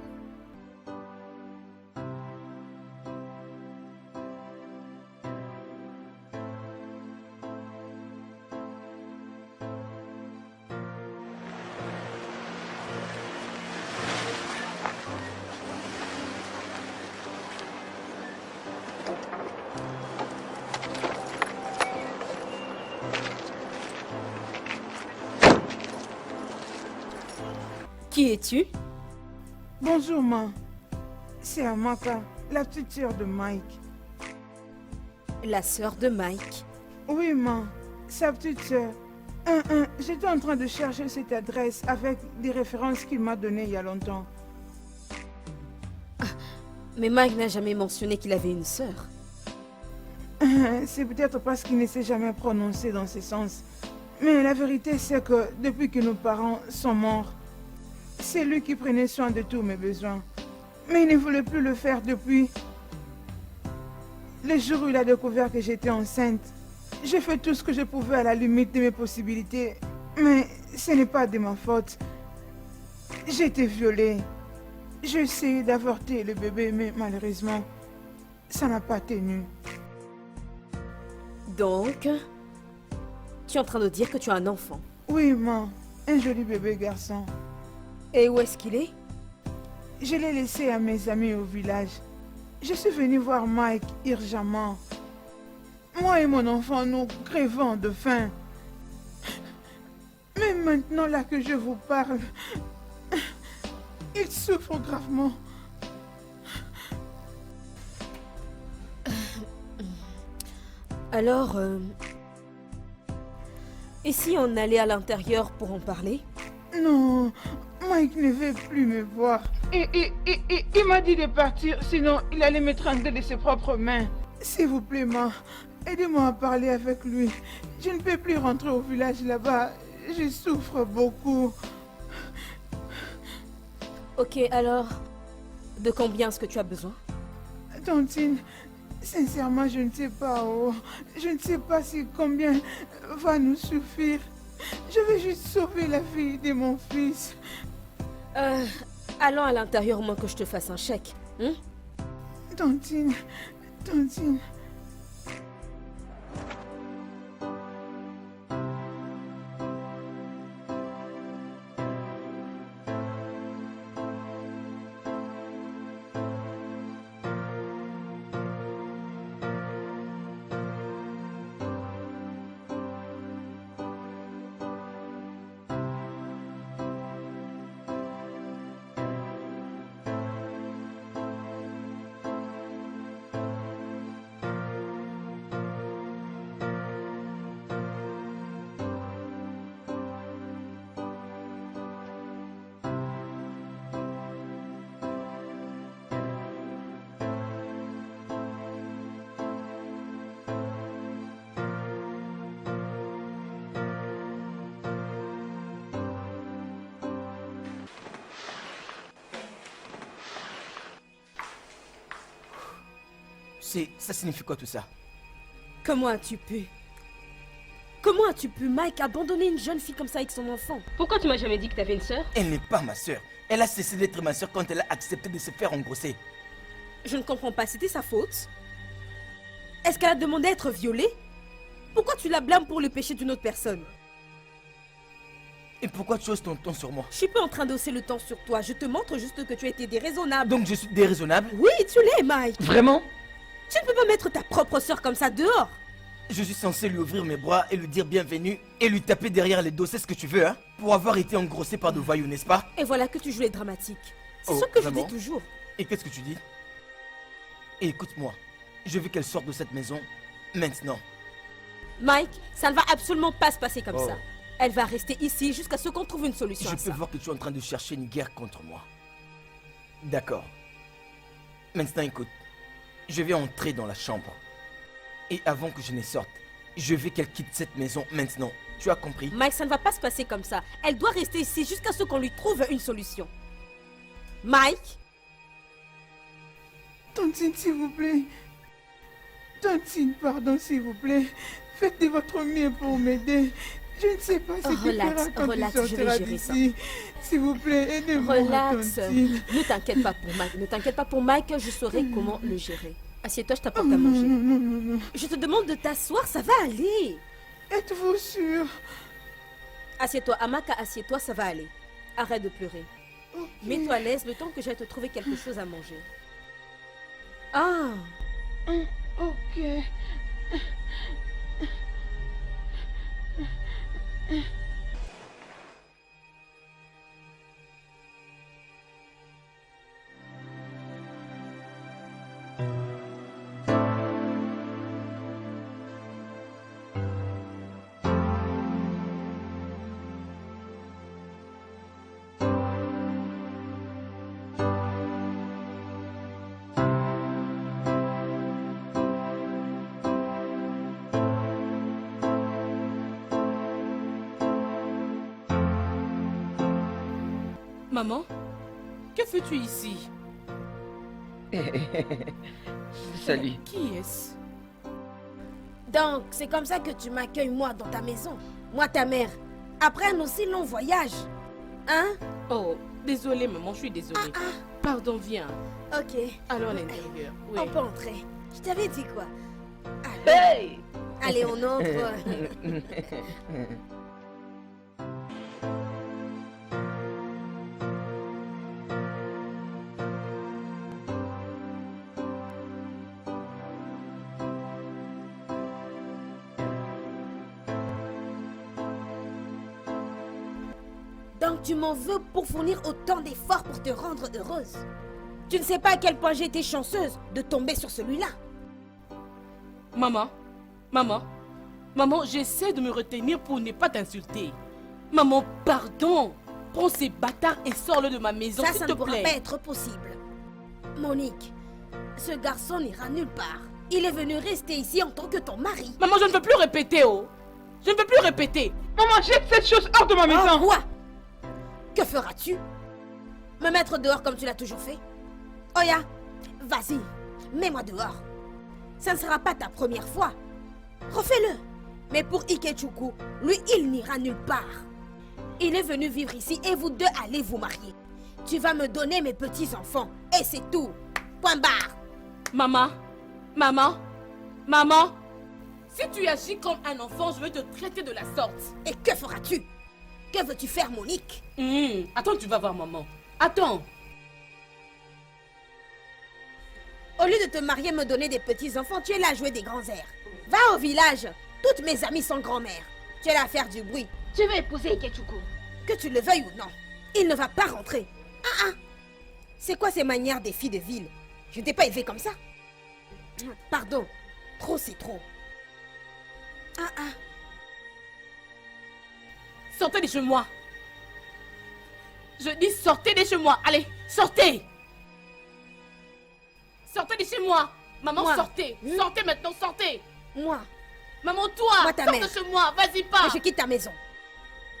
Qui es-tu? Bonjour, ma. C'est Amaka, la petite sœur de Mike. La sœur de Mike. Oui, ma. Sa petite sœur. J'étais en train de chercher cette adresse avec des références qu'il m'a données il y a longtemps. Mais Mike n'a jamais mentionné qu'il avait une sœur. C'est peut-être parce qu'il ne s'est jamais prononcé dans ce sens. Mais la vérité, c'est que depuis que nos parents sont morts, c'est lui qui prenait soin de tous mes besoins. Mais il ne voulait plus le faire depuis le jour où il a découvert que j'étais enceinte. J'ai fait tout ce que je pouvais à la limite de mes possibilités. Mais ce n'est pas de ma faute. J'ai été violée. J'ai essayé d'avorter le bébé, mais malheureusement, ça n'a pas tenu. Donc, tu es en train de dire que tu as un enfant. Oui, maman. Un joli bébé garçon. Et où est-ce qu'il est? Je l'ai laissé à mes amis au village. Je suis venue voir Mike urgemment. Moi et mon enfant, nous crevons de faim. Mais maintenant, là que je vous parle, il souffre gravement. Alors, et si on allait à l'intérieur pour en parler? Non, Mike ne veut plus me voir. Il m'a dit de partir, sinon il allait m'étrangler de ses propres mains. S'il vous plaît, ma, aidez-moi à parler avec lui. Je ne peux plus rentrer au village là-bas. Je souffre beaucoup. Ok, alors, de combien est-ce que tu as besoin? Tantine, sincèrement, je ne sais pas. Oh. Je ne sais pas si combien va nous suffire. Je veux juste sauver la vie de mon fils. Allons à l'intérieur au moins que je te fasse un chèque. Hein? Tantine. Ça signifie quoi tout ça? Comment as-tu pu? Comment as-tu pu, Mike, abandonner une jeune fille comme ça avec son enfant? Pourquoi tu m'as jamais dit que t'avais une sœur? Elle n'est pas ma sœur. Elle a cessé d'être ma sœur quand elle a accepté de se faire engrosser. Je ne comprends pas, c'était sa faute? Est-ce qu'elle a demandé à être violée? Pourquoi tu la blâmes pour le péché d'une autre personne? Et pourquoi tu oses ton ton sur moi? Je suis pas en train d'hausser le temps sur toi. Je te montre juste que tu as été déraisonnable. Donc je suis déraisonnable? Oui, tu l'es, Mike. Vraiment? Tu ne peux pas mettre ta propre sœur comme ça dehors. Je suis censé lui ouvrir mes bras et lui dire bienvenue et lui taper derrière les dos, c'est ce que tu veux, hein? Pour avoir été engrossé par de voyous, n'est-ce pas? Et voilà que tu joues les dramatiques. C'est Oh, ce que vraiment? je dis toujours. Et qu'est-ce que tu dis? Et écoute-moi, je veux qu'elle sorte de cette maison maintenant. Mike, ça ne va absolument pas se passer comme Oh. ça. Elle va rester ici jusqu'à ce qu'on trouve une solution Je à peux ça. voir que tu es en train de chercher une guerre contre moi. D'accord. Maintenant écoute, je vais entrer dans la chambre. Et avant que je ne sorte, je veux qu'elle quitte cette maison maintenant. Tu as compris? Mike, ça ne va pas se passer comme ça. Elle doit rester ici jusqu'à ce qu'on lui trouve une solution. Mike? Tantine, s'il vous plaît. Tantine, pardon, s'il vous plaît. Faites de votre mieux pour m'aider. Je ne sais pas ce que Relax, fera quand relax, il je vais sortira gérer ça. d'ici. S'il vous plaît, aidez-moi, Relax. Tantine. Ne t'inquiète pas pour Mike. Ne t'inquiète pas pour Mike, je saurai comment le gérer. Assieds-toi, je t'apporte à Non, manger. non, non, non, non. Je te demande de t'asseoir, ça va aller. Êtes-vous sûr? Assieds-toi, Amaka, assieds-toi, ça va aller. Arrête de pleurer. Ok. Mets-toi à l'aise le temps que j'aille te trouver quelque chose à manger. Ah, Ok. Maman, que fais-tu ici? Salut. Qui est-ce? donc c'est comme ça que tu m'accueilles moi dans ta maison. Moi ta mère. Après un aussi long voyage. Hein? Oh, désolée maman, je suis désolée. Pardon, viens. Ok. Allons à l'intérieur. Oui. On peut entrer. Je t'avais dit quoi? Hey! Allez, on entre. Donc tu m'en veux pour fournir autant d'efforts pour te rendre heureuse. Tu ne sais pas à quel point j'ai été chanceuse de tomber sur celui-là. Maman, maman, j'essaie de me retenir pour ne pas t'insulter. Maman, pardon. Prends ces bâtards et sors-le de ma maison, Ça s'il ne te pourra plaît. pas être possible. Monique, ce garçon n'ira nulle part. Il est venu rester ici en tant que ton mari. Maman, je ne veux plus répéter, oh. Je ne veux plus répéter. Maman, jette cette chose hors de ma Oh, maison. quoi? Que feras-tu? Me mettre dehors comme tu l'as toujours fait? Oya, vas-y, mets-moi dehors. Ça ne sera pas ta première fois. Refais-le. Mais pour Ikechukwu, lui, il n'ira nulle part. Il est venu vivre ici et vous deux allez vous marier. Tu vas me donner mes petits-enfants et c'est tout. Point barre. Maman, si tu agis comme un enfant, je vais te traiter de la sorte. Et que feras-tu? Que veux-tu faire, Monique? Attends, tu vas voir maman. Attends. Au lieu de te marier et me donner des petits-enfants, tu es là à jouer des grands airs. Va au village. Toutes mes amies sont grand-mères. Tu es là à faire du bruit. Tu veux épouser Ikechukwu. Que tu le veuilles ou non, il ne va pas rentrer. Ah. C'est quoi ces manières des filles de ville? Je ne t'ai pas élevée comme ça. Pardon. Trop, c'est trop. Sortez de chez moi. Je dis sortez de chez moi. Allez, sortez. Sortez de chez moi. Maman, Moi. sortez. Sortez maintenant, sortez. Moi, Maman, toi, Moi, ta sors mère. de chez moi. Vas-y, pas. je quitte ta maison.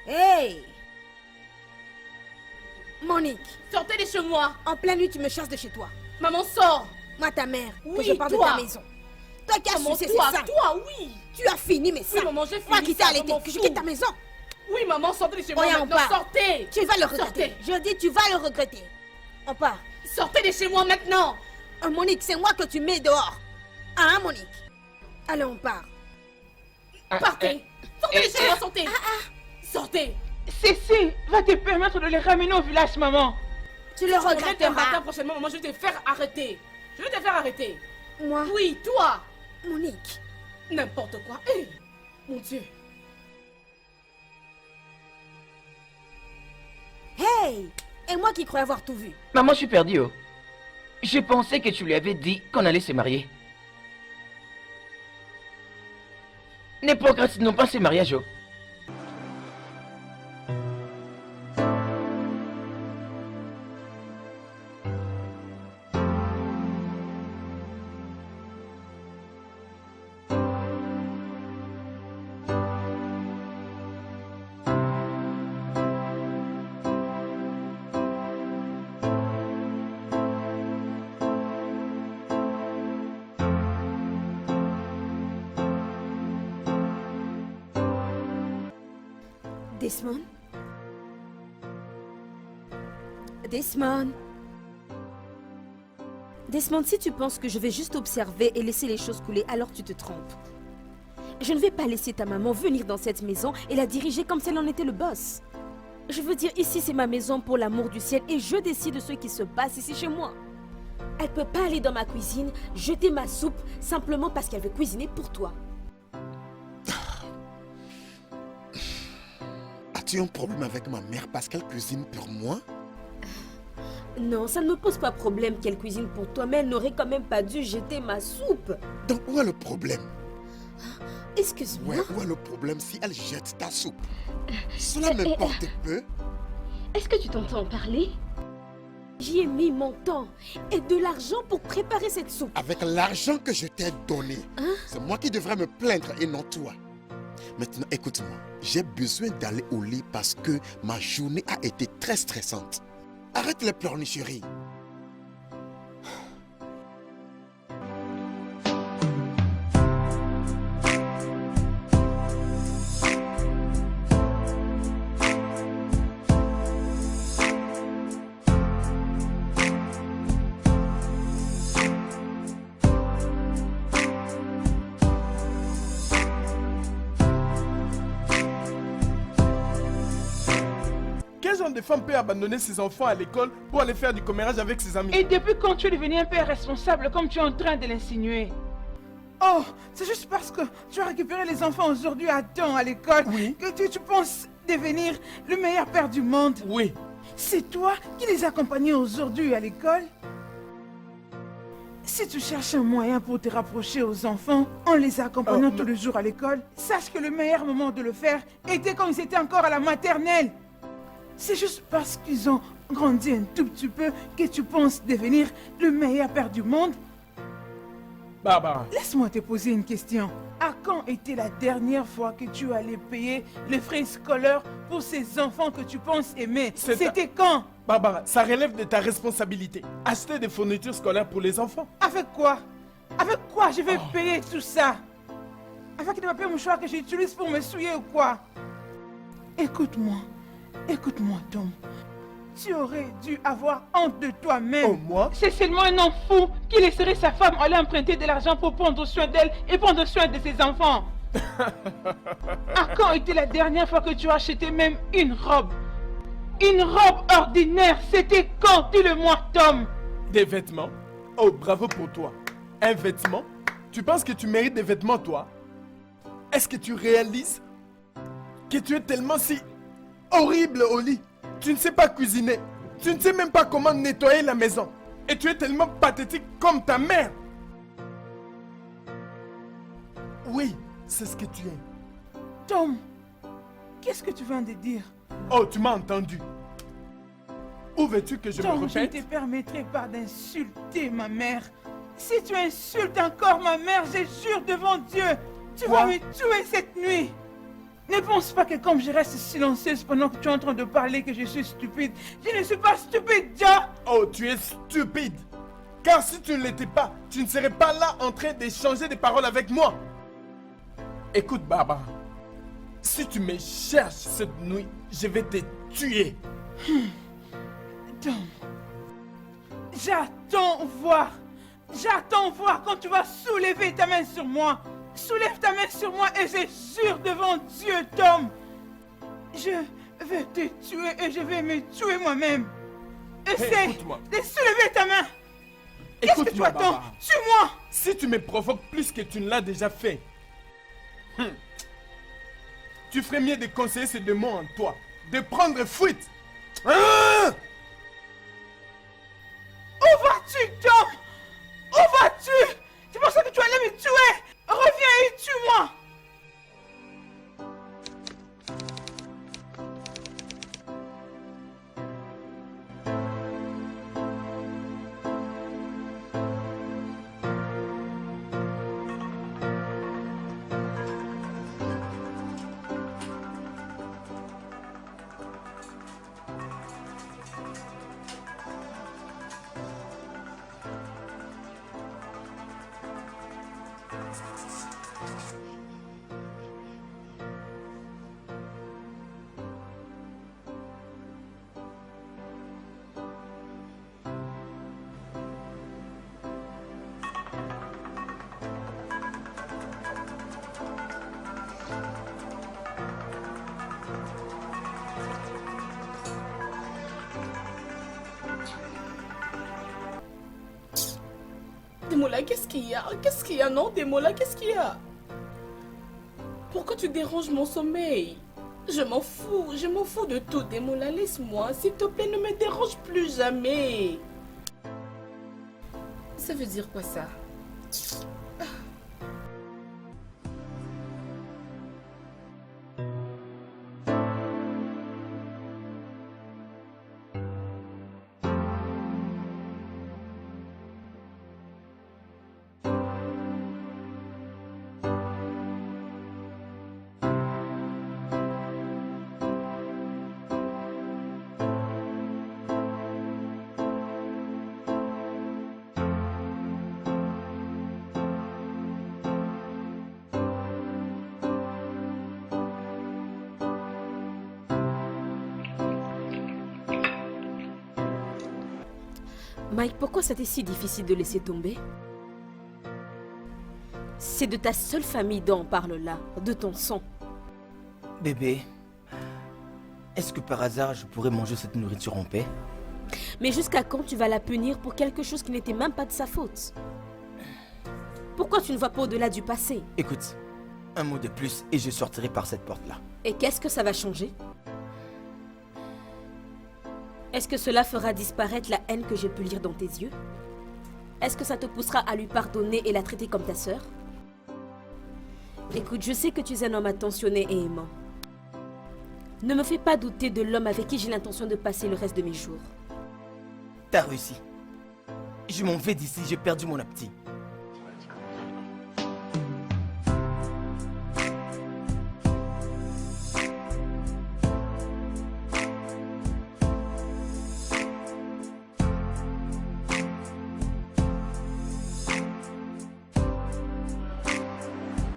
Hey! Monique, Sortez de chez moi. en pleine nuit, tu me chasses de chez toi. Maman, sors. Moi, ta mère, que Oui, je parle de toi. ta maison. Toi qui as Maman, sucé, toi, c'est ça. toi, oui. Tu as fini, mais ça. Oui, maman, j'ai Moi fini qui t'ai ça, allaité, maman, que je fou. quitte ta maison. Oui, maman, sortez de chez moi Oya, on maintenant. part. Sortez. Tu vas le regretter. Sortez. Je dis, tu vas le regretter. On part. Sortez de chez moi maintenant. Monique, c'est moi que tu mets dehors. Hein, Monique? Allez, on part. Partez. Sortez les chez moi, sortez. Sortez. Cécile va te permettre de les ramener au village, maman. Tu le Tu regrettes un matin regretteras. prochainement, maman, je vais te faire arrêter. Je vais te faire arrêter. Moi, Oui, toi. Monique. N'importe quoi. Eh, mon Dieu. Hey! Et moi qui croyais avoir tout vu. Maman, je suis perdu, oh. Je pensais que tu lui avais dit qu'on allait se marier. Ne procrastinons pas ce mariage, oh. Desmond? Desmond? Desmond, si tu penses que je vais juste observer et laisser les choses couler, alors tu te trompes. Je ne vais pas laisser ta maman venir dans cette maison et la diriger comme si elle en était le boss. Je veux dire, ici c'est ma maison pour l'amour du ciel et je décide de ce qui se passe ici chez moi. Elle peut pas aller dans ma cuisine, jeter ma soupe, simplement parce qu'elle veut cuisiner pour toi. As-tu un problème avec ma mère parce qu'elle cuisine pour moi? Non, ça ne me pose pas problème qu'elle cuisine pour toi, mais elle n'aurait quand même pas dû jeter ma soupe. Donc où est le problème? Excuse-moi. Ouais, où est le problème si elle jette ta soupe? Cela m'importe peu. Est-ce que tu t'entends parler? J'y ai mis mon temps et de l'argent pour préparer cette soupe. Avec l'argent que je t'ai donné, c'est moi qui devrais me plaindre et non toi. Maintenant, écoute-moi. J'ai besoin d'aller au lit parce que ma journée a été très stressante. Arrête les pleurnicheries. Quel genre de femme peut abandonner ses enfants à l'école pour aller faire du commérage avec ses amis? Et depuis quand tu es devenu un père responsable comme tu es en train de l'insinuer? Oh, c'est juste parce que tu as récupéré les enfants aujourd'hui à temps à l'école que tu penses devenir le meilleur père du monde. Oui. C'est toi qui les accompagnais aujourd'hui à l'école? Si tu cherches un moyen pour te rapprocher aux enfants en les accompagnant tous les jours à l'école, sache que le meilleur moment de le faire était quand ils étaient encore à la maternelle. C'est juste parce qu'ils ont grandi un tout petit peu que tu penses devenir le meilleur père du monde. Barbara. Laisse-moi te poser une question. À quand était la dernière fois que tu allais payer les frais scolaires pour ces enfants que tu penses aimer? C'était quand? Barbara, ça relève de ta responsabilité. Acheter des fournitures scolaires pour les enfants. Avec quoi? Avec quoi je vais payer tout ça? Avec des papiers mouchoirs que j'utilise pour me souiller ou quoi? Écoute-moi. Écoute-moi, Tom. Tu aurais dû avoir honte de toi-même. Oh, moi? C'est seulement un homme fou qui laisserait sa femme aller emprunter de l'argent pour prendre soin d'elle et prendre soin de ses enfants. À quand était la dernière fois que tu as acheté même une robe? Une robe ordinaire, c'était quand? Dis-le-moi, Tom. Des vêtements? Oh, bravo pour toi. Un vêtement? Tu penses que tu mérites des vêtements, toi? Est-ce que tu réalises que tu es tellement si horrible au lit? Tu ne sais pas cuisiner. Tu ne sais même pas comment nettoyer la maison. Et tu es tellement pathétique comme ta mère. Oui, c'est ce que tu es. Tom, qu'est-ce que tu viens de dire? Oh, tu m'as entendu. Où veux-tu que je me Tom, je ne répète? te permettrai pas d'insulter ma mère. Si tu insultes encore ma mère, je jure devant Dieu, tu vas me tuer cette nuit. Ne pense pas que comme je reste silencieuse pendant que tu es en train de parler que je suis stupide. Je ne suis pas stupide, John. Oh, tu es stupide. Car si tu ne l'étais pas, tu ne serais pas là en train d'échanger des paroles avec moi. Écoute, Barbara. Si tu me cherches cette nuit, je vais te tuer. Tom, j'attends voir quand tu vas soulever ta main sur moi. Soulève ta main sur moi et je jure devant Dieu, Tom. Je vais te tuer et je vais me tuer moi-même. Essaye écoute-moi. de soulever ta main. Qu'est-ce que tu Écoute-moi, attends? Barbara. Tue-moi. Si tu me provoques plus que tu ne l'as déjà fait, tu ferais mieux de conseiller ce démon en toi, de prendre fuite. Hein? Où vas-tu, Tom? Où vas-tu? Tu pensais que tu allais me tuer? Reviens et tue-moi. Demola, qu'est-ce qu'il y a? Qu'est-ce qu'il y a? Non, Demola, qu'est-ce qu'il y a? Pourquoi tu déranges mon sommeil? Je m'en fous de tout, Demola, laisse-moi. S'il te plaît, ne me dérange plus jamais. Ça veut dire quoi ça? Mike, pourquoi c'était si difficile de laisser tomber? C'est de ta seule famille dont on parle là, de ton sang. Bébé, est-ce que par hasard je pourrais manger cette nourriture en paix? Mais jusqu'à quand tu vas la punir pour quelque chose qui n'était même pas de sa faute? Pourquoi tu ne vois pas au-delà du passé? Écoute, un mot de plus et je sortirai par cette porte-là. Et qu'est-ce que ça va changer? Est-ce que cela fera disparaître la haine que j'ai pu lire dans tes yeux? Est-ce que ça te poussera à lui pardonner et la traiter comme ta sœur? Écoute, je sais que tu es un homme attentionné et aimant. Ne me fais pas douter de l'homme avec qui j'ai l'intention de passer le reste de mes jours. T'as réussi. Je m'en vais d'ici, j'ai perdu mon appétit.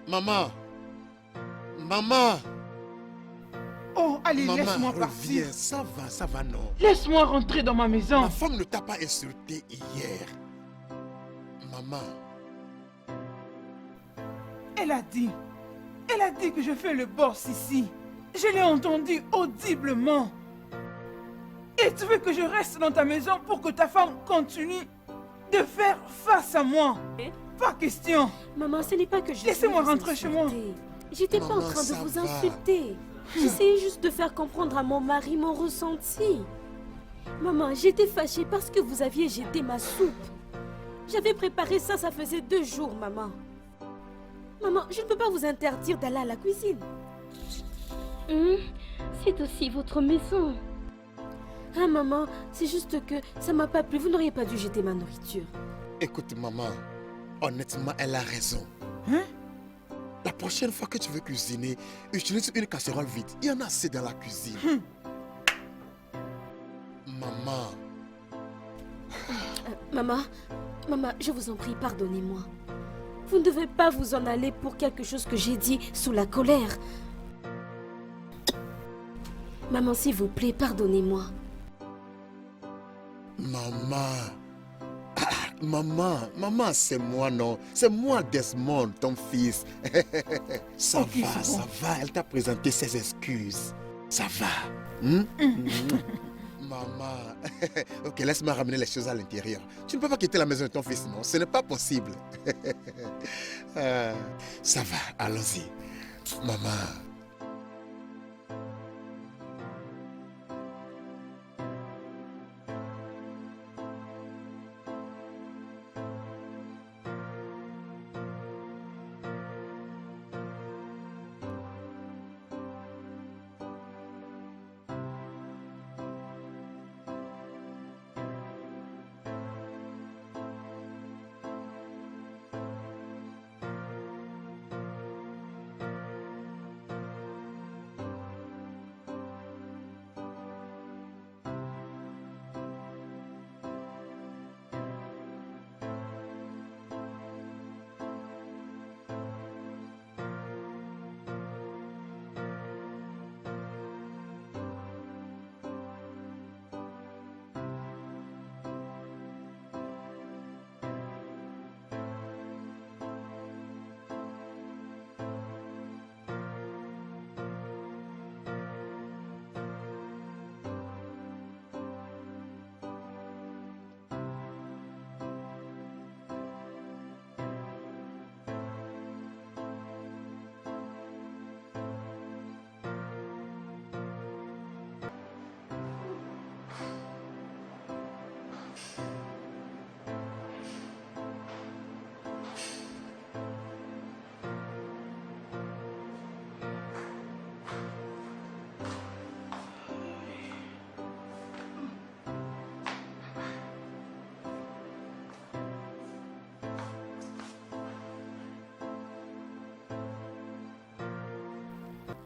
Maman. Maman. Oh, allez, laisse-moi Maman, partir. reviens. Ça va, non. Laisse-moi rentrer dans ma maison. Ma femme ne t'a pas insulté hier. Maman. Elle a dit que je fais le boss ici. Je l'ai entendu audiblement. Et tu veux que je reste dans ta maison pour que ta femme continue de faire face à moi? Pas question. Maman, ce n'est pas que je... Laissez-moi voulais vous rentrer chez moi. insulter. J'étais pas en Maman, train de ça vous va. insulter. J'essayais juste de faire comprendre à mon mari mon ressenti. Maman, j'étais fâchée parce que vous aviez jeté ma soupe. J'avais préparé ça, ça faisait 2 jours, maman. Maman, je ne peux pas vous interdire d'aller à la cuisine. C'est aussi votre maison. Ah, maman, c'est juste que ça m'a pas plu. Vous n'auriez pas dû jeter ma nourriture. Écoute, maman. Honnêtement, elle a raison. Hein? La prochaine fois que tu veux cuisiner, utilise une casserole vide. Il y en a assez dans la cuisine. Maman. Maman, je vous en prie, pardonnez-moi. Vous ne devez pas vous en aller pour quelque chose que j'ai dit sous la colère. Maman, s'il vous plaît, pardonnez-moi. Maman. Maman, c'est moi, non? C'est moi, Desmond, ton fils. Ça Ok, va, c'est bon. ça va. Elle t'a présenté ses excuses. Ça va. Maman. Ok, laisse-moi ramener les choses à l'intérieur. Tu ne peux pas quitter la maison de ton fils, non? Ce n'est pas possible. Ça va, allons-y. Maman.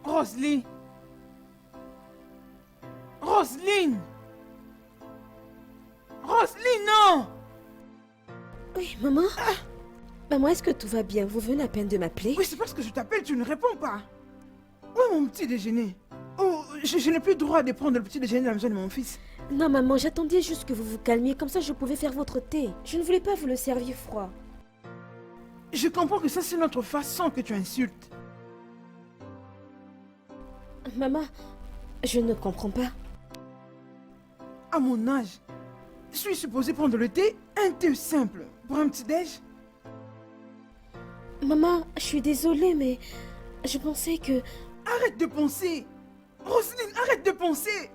Roselyne! Roselyne! Roselyne, non! Oui, maman. Maman, est-ce que tout va bien? Vous venez à peine de m'appeler? Oui, c'est parce que je t'appelle, tu ne réponds pas. Où est mon petit déjeuner? Oh, je n'ai plus le droit de prendre le petit déjeuner à la maison de mon fils. Non, maman, j'attendais juste que vous vous calmiez, comme ça je pouvais faire votre thé. Je ne voulais pas vous le servir froid. Je comprends que ça, c'est notre façon que tu insultes. Maman, je ne comprends pas. À mon âge, je suis supposée prendre le thé, un thé simple, pour un petit déj. Maman, je suis désolée, mais je pensais que... Arrête de penser. Roselyne, arrête de penser.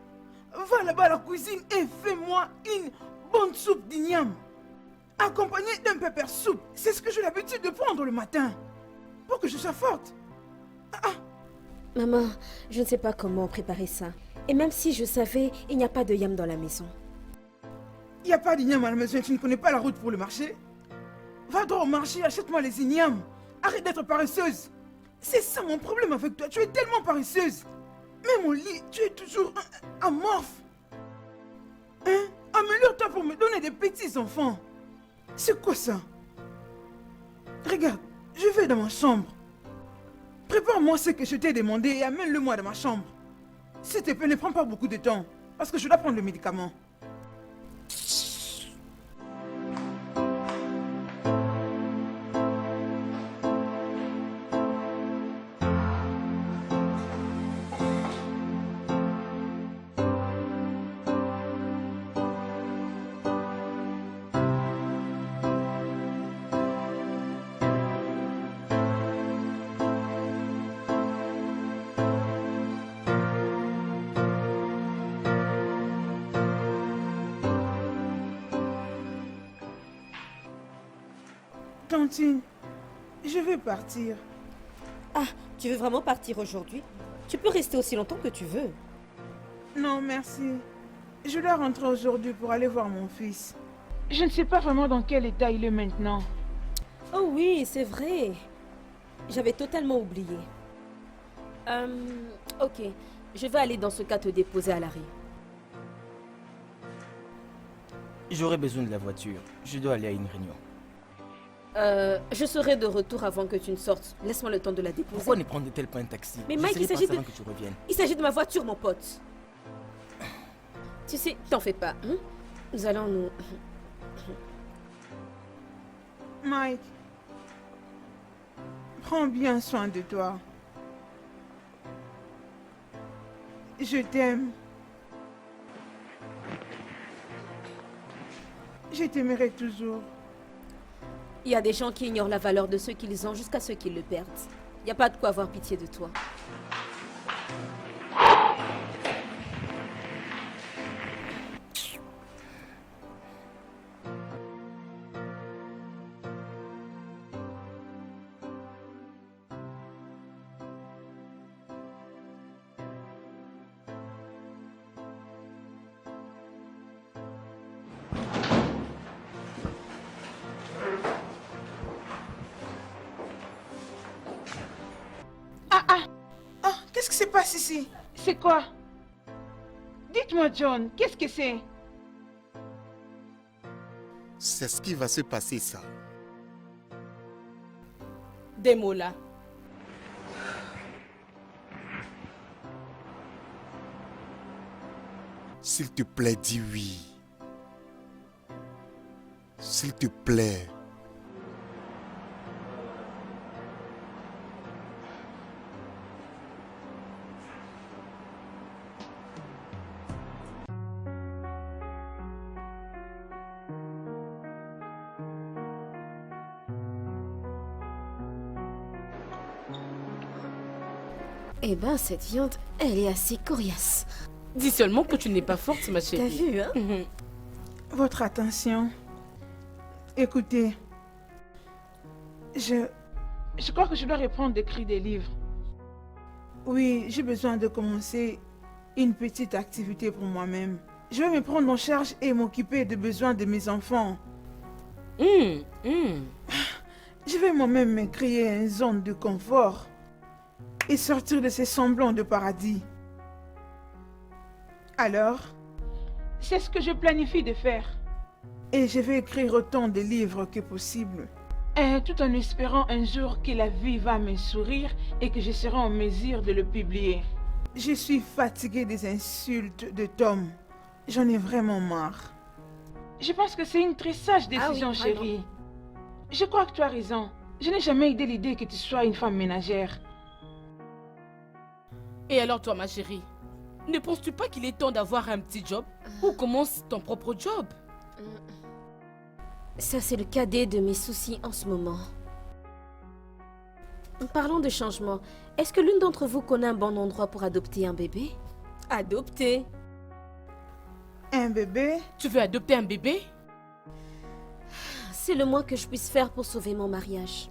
Va là-bas à la cuisine et fais-moi une bonne soupe d'igname. Accompagnée d'un pepper soup. C'est ce que j'ai l'habitude de prendre le matin. Pour que je sois forte. Maman, je ne sais pas comment préparer ça. Et même si je savais, il n'y a pas de yam dans la maison. Il n'y a pas d'igname à la maison et tu ne connais pas la route pour le marché. Va droit au marché, achète-moi les ignames. Arrête d'être paresseuse. C'est ça mon problème avec toi. Tu es tellement paresseuse. Même au lit, tu es toujours amorphe. Hein? Améliore-toi pour me donner des petits enfants. C'est quoi ça? Regarde, je vais dans ma chambre. Prépare-moi ce que je t'ai demandé et amène-le-moi dans ma chambre. S'il te plaît, ne prends pas beaucoup de temps. Parce que je dois prendre le médicament. Tantine, je vais partir. Ah, tu veux vraiment partir aujourd'hui? Tu peux rester aussi longtemps que tu veux. Non, merci. Je dois rentrer aujourd'hui pour aller voir mon fils. Je ne sais pas vraiment dans quel état il est maintenant. Oh oui, c'est vrai. J'avais totalement oublié. Ok, je vais aller dans ce cas te déposer à l'arrêt. J'aurai besoin de la voiture. Je dois aller à une réunion. Je serai de retour avant que tu ne sortes. Laisse-moi le temps de la déposer. Pourquoi ne prendre-t-elle pas un taxi? Mais Mike, il s'agit de... avant que tu reviennes. Il s'agit de ma voiture, mon pote. Tu sais, t'en fais pas. Hein? Nous allons nous... Mike, prends bien soin de toi. Je t'aime. Je t'aimerai toujours. Il y a des gens qui ignorent la valeur de ce qu'ils ont jusqu'à ce qu'ils le perdent. Il n'y a pas de quoi avoir pitié de toi. Qu'est-ce qui se passe ici? C'est quoi? Dites-moi, John, qu'est-ce que c'est? C'est ce qui va se passer, ça. Demola. S'il te plaît, dis oui. S'il te plaît. Eh ben, cette viande, elle est assez coriace. Dis seulement que tu n'es pas forte, ma chérie. T'as vu, hein? Votre attention. Écoutez. Je crois que je dois reprendre d'écrire des livres. Oui, j'ai besoin de commencer une petite activité pour moi-même. Je vais me prendre en charge et m'occuper des besoins de mes enfants. Je vais moi-même me créer une zone de confort et sortir de ces semblants de paradis. Alors, c'est ce que je planifie de faire. Et je vais écrire autant de livres que possible. Tout en espérant un jour que la vie va me sourire et que je serai en mesure de le publier. Je suis fatiguée des insultes de Tom. J'en ai vraiment marre. Je pense que c'est une très sage décision, chérie. Je crois que tu as raison. Je n'ai jamais eu l'idée que tu sois une femme ménagère. Et alors toi, ma chérie, ne penses-tu pas qu'il est temps d'avoir un petit job? Ou commence ton propre job? Ça, c'est le cadet de mes soucis en ce moment. Parlons de changement. Est-ce que l'une d'entre vous connaît un bon endroit pour adopter un bébé? Adopter? Un bébé? Tu veux adopter un bébé? C'est le moins que je puisse faire pour sauver mon mariage.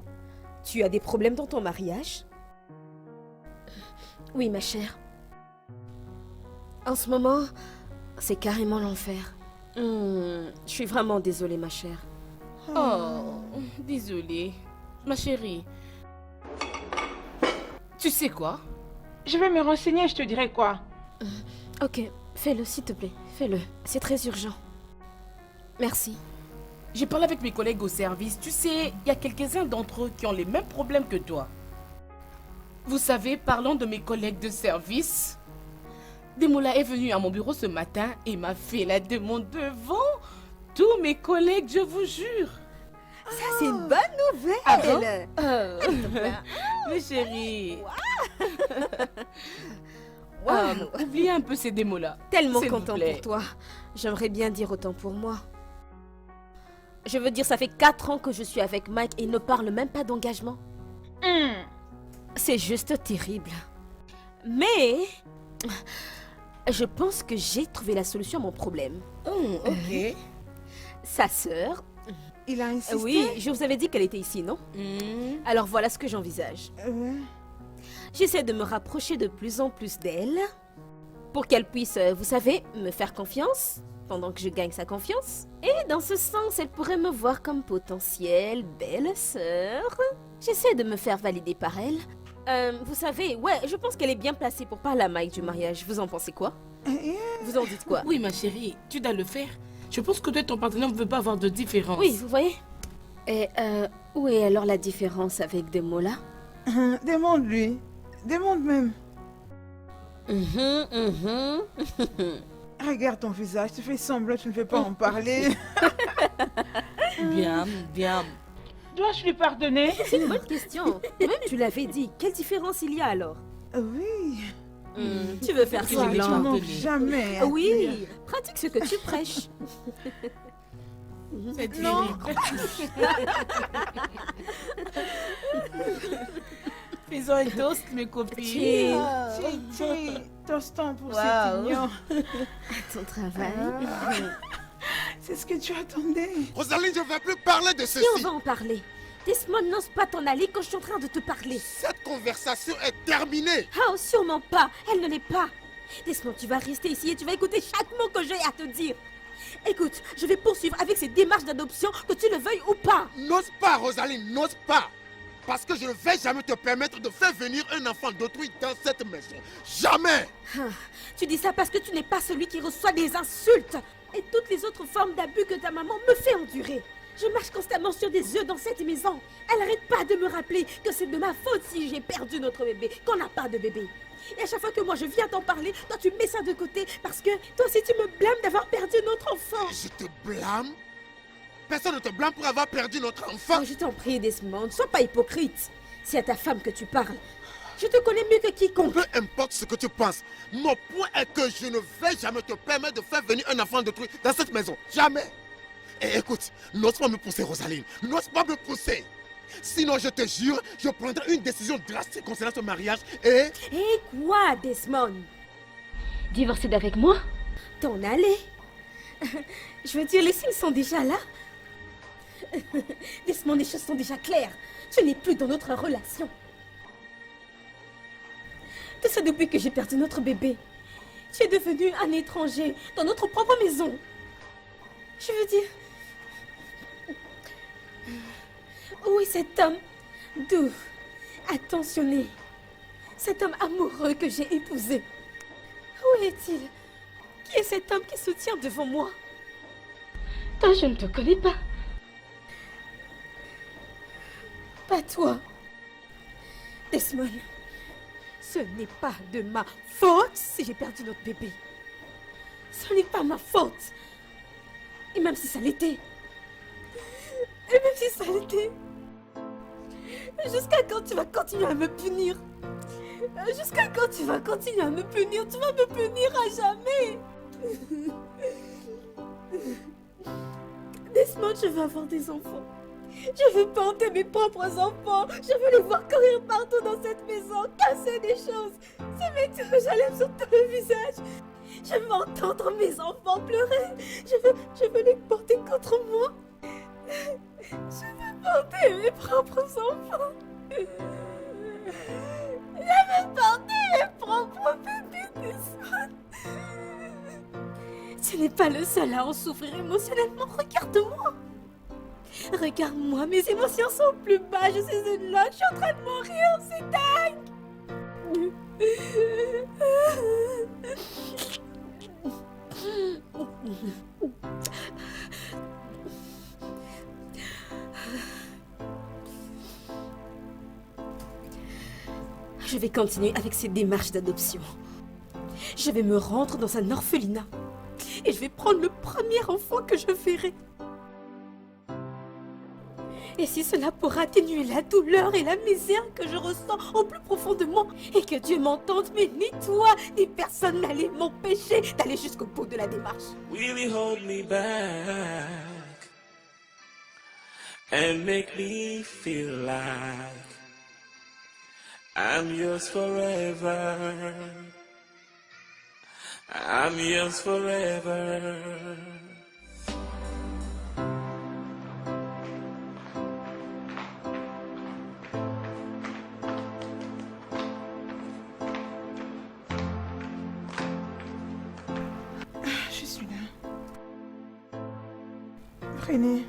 Tu as des problèmes dans ton mariage? Oui, ma chère. En ce moment, c'est carrément l'enfer. Je suis vraiment désolée, ma chère. Oh, désolée. Ma chérie. Tu sais quoi? Je vais me renseigner, je te dirai quoi. Ok, fais-le, s'il te plaît. Fais-le. C'est très urgent. Merci. J'ai parlé avec mes collègues au service. Tu sais, il y a quelques-uns d'entre eux qui ont les mêmes problèmes que toi. Vous savez, parlant de mes collègues de service, Demola est venu à mon bureau ce matin et m'a fait la demande devant tous mes collègues, je vous jure. Ça, c'est une bonne nouvelle. Mes chéris. Wow. Oubliez un peu ces démos-là. Tellement s'il vous content plaît. pour toi. J'aimerais bien dire autant pour moi. Je veux dire, ça fait 4 ans que je suis avec Mike et il ne parle même pas d'engagement. C'est juste terrible. Mais je pense que j'ai trouvé la solution à mon problème. Ok. Sa sœur. Il a insisté? Oui, je vous avais dit qu'elle était ici, non? Alors voilà ce que j'envisage. J'essaie de me rapprocher de plus en plus d'elle pour qu'elle puisse, vous savez, me faire confiance pendant que je gagne sa confiance. Et dans ce sens, elle pourrait me voir comme potentielle belle-sœur. J'essaie de me faire valider par elle. Vous savez, ouais, je pense qu'elle est bien placée pour parler à Mike du mariage. Vous en pensez quoi? Vous en dites quoi? Oui, ma chérie, tu dois le faire. Je pense que toi et ton partenaire ne veut pas avoir de différence. Oui, vous voyez? Et où est alors la différence avec Demola? Demande-lui. Demande même. Regarde ton visage, tu fais semblant, tu ne veux pas en parler. Bien, bien. Dois-je lui pardonner? C'est une bonne question. Même tu l'avais dit. Quelle différence il y a alors? Oui. Tu veux faire Tu Toi, tu semblant? manques jamais. à dire. Oui, pratique ce que tu prêches. C'est Non. Faisons un toast, mes copines. Chérie, tostons pour Wow. cet union. Ton travail. C'est ce que tu attendais. Rosaline, je ne vais plus parler de Et ceci. on va en parler. Desmond n'ose pas t'en aller quand je suis en train de te parler. Cette conversation est terminée. Oh, sûrement pas. Elle ne l'est pas. Desmond, tu vas rester ici et tu vas écouter chaque mot que j'ai à te dire. Écoute, je vais poursuivre avec ces démarches d'adoption, que tu le veuilles ou pas. N'ose pas, Rosaline, n'ose pas. Parce que je ne vais jamais te permettre de faire venir un enfant d'autrui dans cette maison. Jamais. Tu dis ça parce que tu n'es pas celui qui reçoit des insultes et toutes les autres formes d'abus que ta maman me fait endurer. Je marche constamment sur des œufs dans cette maison. Elle n'arrête pas de me rappeler que c'est de ma faute si j'ai perdu notre bébé, qu'on n'a pas de bébé. Et à chaque fois que moi je viens t'en parler, toi tu mets ça de côté parce que toi aussi tu me blâmes d'avoir perdu notre enfant. Je te blâme. Personne ne te blâme pour avoir perdu notre enfant. Oh, je t'en prie, Desmond, sois pas hypocrite. C'est à ta femme que tu parles. Je te connais mieux que quiconque. Peu importe ce que tu penses, mon point est que je ne vais jamais te permettre de faire venir un enfant d'autrui dans cette maison. Jamais. Et écoute, n'ose pas me pousser, Rosaline. N'ose pas me pousser. Sinon, je te jure, je prendrai une décision drastique concernant ce mariage et... Et quoi, Desmond? Divorcer d'avec moi? T'en aller? Je veux dire, les signes sont déjà là. Desmond, les choses sont déjà claires. Tu n'es plus dans notre relation. Tout ça depuis que j'ai perdu notre bébé. Tu es devenu un étranger dans notre propre maison. Je veux dire... Où est cet homme doux, attentionné, cet homme amoureux que j'ai épousé? Où est-il? Qui est cet homme qui se tient devant moi? Toi, je ne te connais pas. Pas toi. Desmond, ce n'est pas de ma faute si j'ai perdu notre bébé. Ce n'est pas ma faute. Et même si ça l'était. Jusqu'à quand tu vas continuer à me punir? Jusqu'à quand tu vas continuer à me punir? Tu vas me punir à jamais. Desmond, je veux avoir des enfants. Je veux porter mes propres enfants. Je veux les voir courir partout dans cette maison, casser des choses, se mettre rouge à lèvres sur tout le visage. Je veux entendre mes enfants pleurer. Je veux les porter contre moi. Je veux porter mes propres enfants. Je veux porter mes propres bébés, Desmond. Tu n'es pas le seul à en souffrir émotionnellement. Regarde-moi. Regarde-moi, mes émotions sont plus bas. Je suis une loque, je suis en train de mourir. C'est dingue. Je vais continuer avec ces démarches d'adoption. Je vais me rendre dans un orphelinat. Et je vais prendre le premier enfant que je verrai. Et si cela pourra atténuer la douleur et la misère que je ressens au plus profond de moi, et que Dieu m'entende, mais ni toi, ni personne n'allait m'empêcher d'aller jusqu'au bout de la démarche. Will you hold me back and make me feel like I'm yours forever? I'm yours forever. Je suis là. René.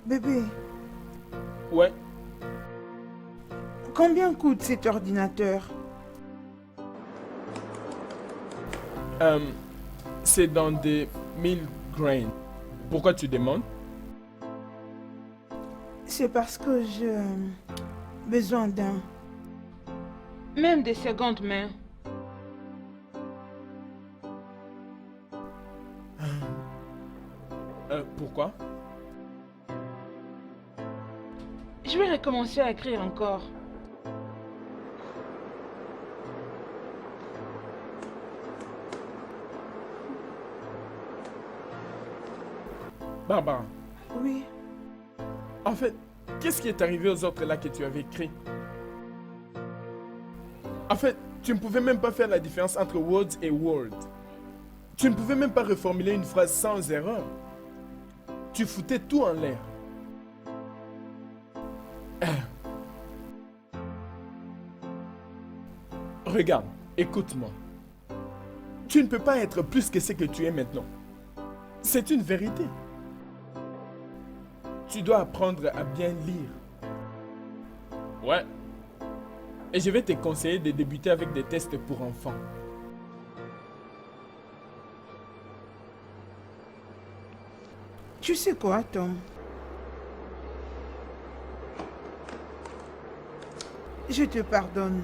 Bébé, Ouais. combien coûte cet ordinateur? C'est dans des 1000 grains. Pourquoi tu demandes? C'est parce que j'ai besoin d'un... Même des secondes mains. Pourquoi? Je vais recommencer à écrire encore. Barbara, Oui. en fait, qu'est-ce qui est arrivé aux autres là que tu avais écrit? En fait, tu ne pouvais même pas faire la différence entre words et word. Tu ne pouvais même pas reformuler une phrase sans erreur. Tu foutais tout en l'air. Regarde, écoute-moi. Tu ne peux pas être plus que ce que tu es maintenant. C'est une vérité. Tu dois apprendre à bien lire. Ouais. Et je vais te conseiller de débuter avec des tests pour enfants. Tu sais quoi, Tom? Je te pardonne.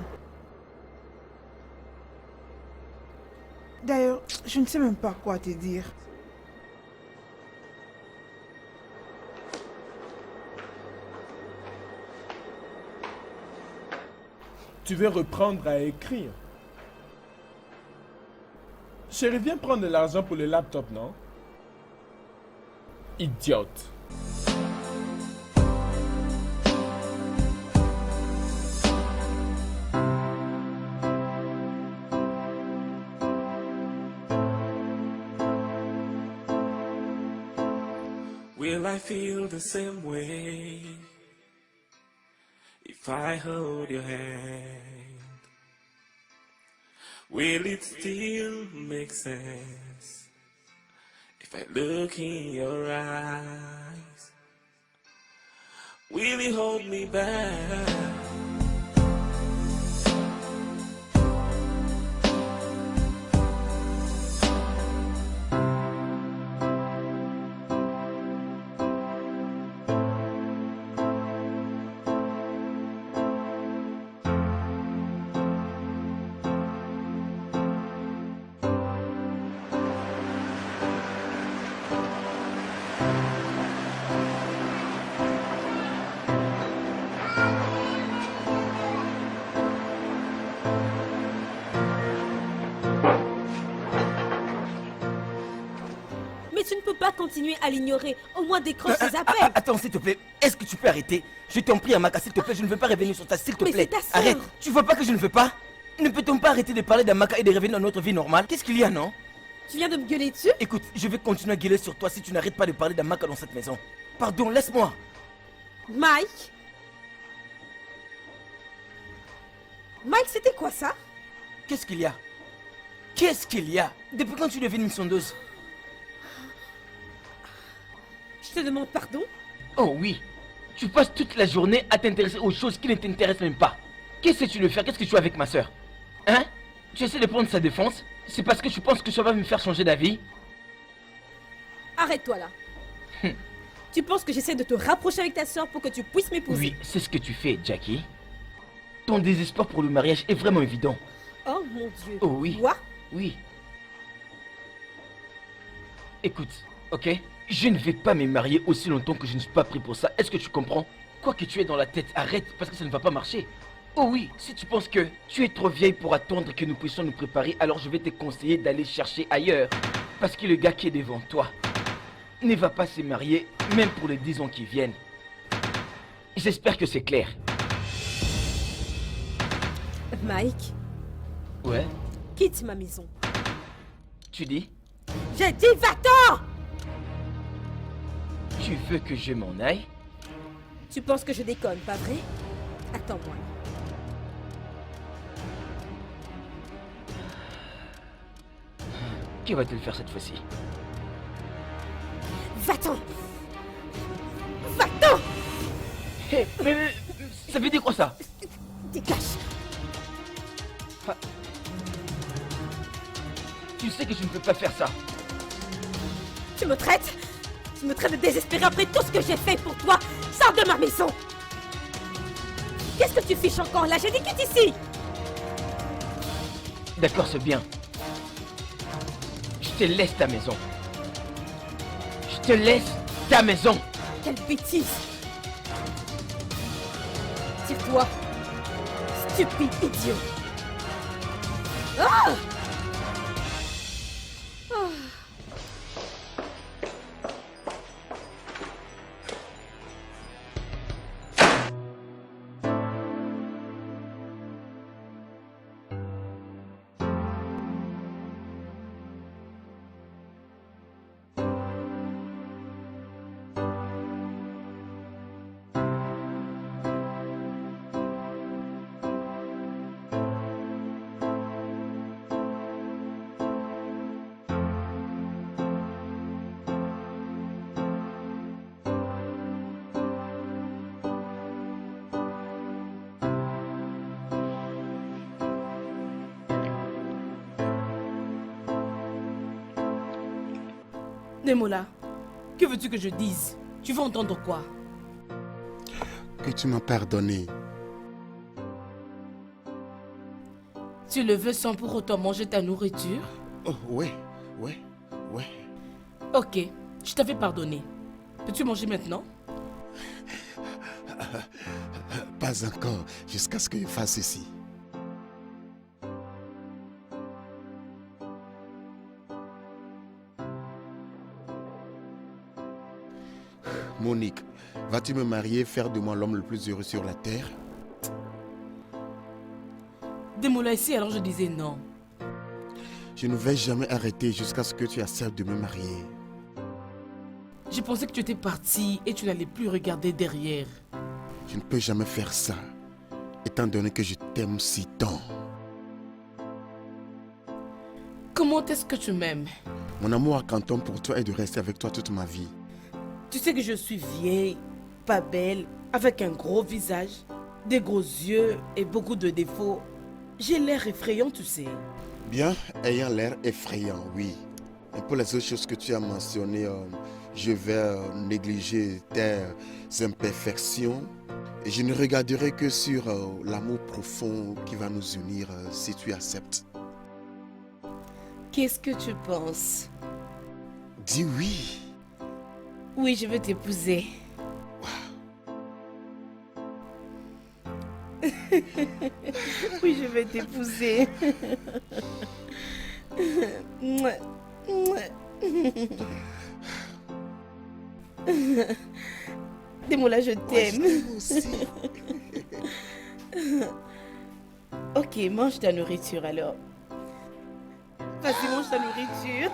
D'ailleurs, je ne sais même pas quoi te dire. Tu veux reprendre à écrire. Chérie, viens prendre de l'argent pour le laptop, non? Idiote. Will I feel the same way if I hold your hand? Will it still make sense if I look in your eyes? Will you hold me back? Mais tu ne peux pas continuer à l'ignorer. Au moins décroche ses appels. Attends, s'il te plaît. Est-ce que tu peux arrêter? Je t'en prie, Amaka, s'il te plaît. Je ne veux pas revenir sur ça, s'il te Mais plaît. c'est ta sœur. Arrête. Tu vois pas que je ne veux pas? Ne peut-on pas arrêter de parler d'Amaka et de revenir dans notre vie normale? Qu'est-ce qu'il y a, non? Tu viens de me gueuler dessus? Écoute, je vais continuer à gueuler sur toi si tu n'arrêtes pas de parler d'Amaka dans cette maison. Pardon, laisse-moi. Mike? Mike, c'était quoi ça? Qu'est-ce qu'il y a? Qu'est-ce qu'il y a? Depuis quand tu es devenue une sondeuse? Je te demande pardon? Oh oui. Tu passes toute la journée à t'intéresser aux choses qui ne t'intéressent même pas. Qu'est-ce que tu veux faire? Qu'est-ce que tu as avec ma soeur? Hein? Tu essaies de prendre sa défense? C'est parce que tu penses que ça va me faire changer d'avis? Arrête-toi là. Tu penses que j'essaie de te rapprocher avec ta soeur pour que tu puisses m'épouser? Oui, c'est ce que tu fais, Jackie. Ton désespoir pour le mariage est vraiment évident. Oh mon Dieu. Oh oui. Quoi? Oui. Écoute, ok? Je ne vais pas me marier aussi longtemps que je ne suis pas pris pour ça. Est-ce que tu comprends? Quoi que tu aies dans la tête, arrête parce que ça ne va pas marcher. Oh oui, si tu penses que tu es trop vieille pour attendre que nous puissions nous préparer, alors je vais te conseiller d'aller chercher ailleurs. Parce que le gars qui est devant toi ne va pas se marier, même pour les 10 ans qui viennent. J'espère que c'est clair. Mike, Ouais, quitte ma maison. tu dis? J'ai dit va-t'en! Tu veux que je m'en aille? Tu penses que je déconne, pas vrai? Attends-moi. Qui va te le faire cette fois-ci? Va-t'en! Va-t'en! Hé, mais ça veut dire quoi ça? Dégage! Tu sais que je ne peux pas faire ça. Tu me traites? Tu me traites de désespéré après tout ce que j'ai fait pour toi? Sors de ma maison! Qu'est-ce que tu fiches encore là? J'ai dit quitte ici! D'accord, c'est bien. Je te laisse ta maison. Je te laisse ta maison. Quelle bêtise! Tire-toi! Stupide idiot! Ah! Ah. Demola, que veux-tu que je dise? Tu veux entendre quoi? Que tu m'as pardonné. Tu le veux sans pour autant manger ta nourriture? Oh, ouais. Ok, je t'avais pardonné. Peux-tu manger maintenant? Pas encore, jusqu'à ce que je fasse ceci. Monique, vas-tu me marier, faire de moi l'homme le plus heureux sur la terre? Demola ici, alors je disais non. Je ne vais jamais arrêter jusqu'à ce que tu acceptes de me marier. Je pensais que tu étais parti et tu n'allais plus regarder derrière. Je ne peux jamais faire ça, étant donné que je t'aime si tant. Comment est-ce que tu m'aimes? Mon amour à Canton pour toi est de rester avec toi toute ma vie. Tu sais que je suis vieille, pas belle, avec un gros visage, des gros yeux et beaucoup de défauts. J'ai l'air effrayant, tu sais. Bien, ayant l'air effrayant, oui. Et pour les autres choses que tu as mentionnées, je vais négliger tes imperfections. Et je ne regarderai que sur l'amour profond qui va nous unir si tu acceptes. Qu'est-ce que tu penses? Dis oui. Oui, je veux t'épouser. Oui, je vais t'épouser. Demola, je t'aime. Ok, mange ta nourriture alors. Vas-y, mange ta nourriture.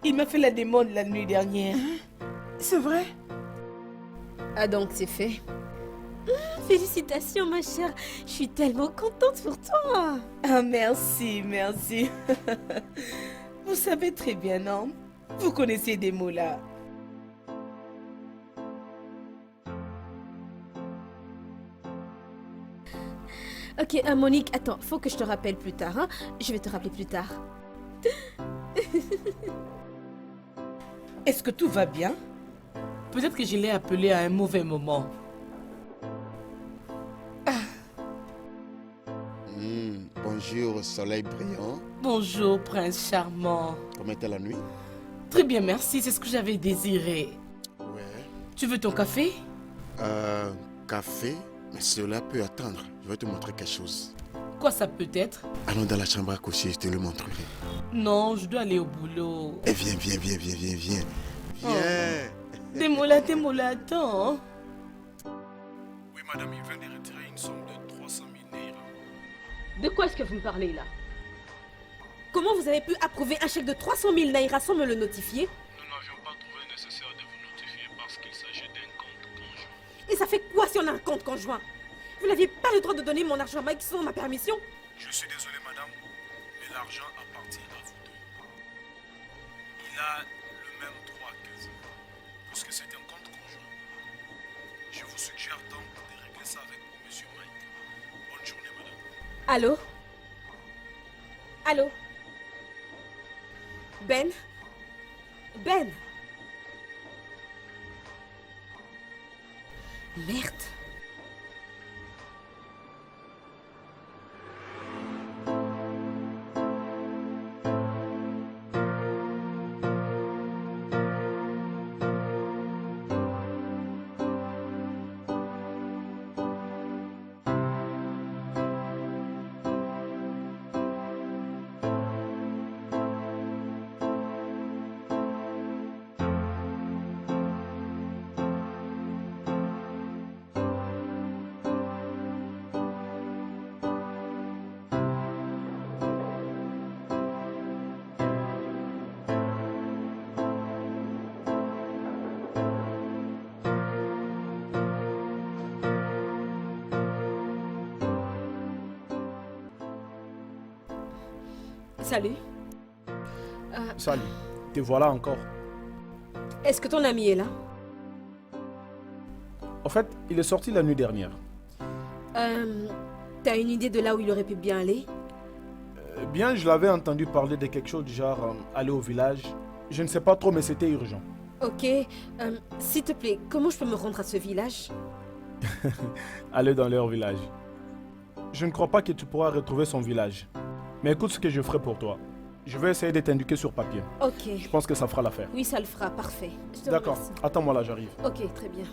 Il m'a fait la demande la nuit dernière. C'est vrai? Ah donc c'est fait. Félicitations ma chère, je suis tellement contente pour toi. Ah merci, merci. Vous savez très bien, non? Vous connaissez des mots là. Ok, Monique, attends, faut que je te rappelle plus tard, hein? Je vais te rappeler plus tard. Est-ce que tout va bien? Peut-être que je l'ai appelé à un mauvais moment. Bonjour, soleil brillant. Bonjour, prince charmant. Comment était la nuit? Très bien, merci, c'est ce que j'avais désiré. Ouais. Tu veux ton café? Café? Mais cela peut attendre. Je vais te montrer quelque chose. Quoi ça peut être? Allons dans la chambre à coucher, je te le montrerai. Non, je dois aller au boulot. Eh, viens. Viens. Demola, attends. Oui, madame, il vient de retirer une somme de 300 000 naira. De quoi est-ce que vous me parlez là? Comment vous avez pu approuver un chèque de 300 000 naira sans me le notifier? Nous n'avions pas trouvé nécessaire de vous notifier parce qu'il s'agit d'un compte conjoint. Et ça fait quoi si on a un compte conjoint? Vous n'aviez pas le droit de donner mon argent à Mike sans ma permission? Je suis désolé, madame, mais l'argent appartient à vous deux. Il a le même droit que vous, puisque c'est un compte conjoint. Je vous suggère donc de régler ça avec monsieur Mike. Bonne journée, madame. Allô? Allô? Ben? Ben? Merde. Salut. Salut, te voilà encore. Est-ce que ton ami est là? En fait, il est sorti la nuit dernière. T'as une idée de là où il aurait pu bien aller? Bien, je l'avais entendu parler de quelque chose du genre aller au village. Je ne sais pas trop, mais c'était urgent. Ok. S'il te plaît, comment je peux me rendre à ce village? Aller dans leur village. Je ne crois pas que tu pourras retrouver son village. Mais écoute ce que je ferai pour toi. Je vais essayer de t'indiquer sur papier. Ok. Je pense que ça fera l'affaire. Oui, ça le fera, parfait. Je te D'accord, remercie. attends-moi là, j'arrive. Ok, très bien.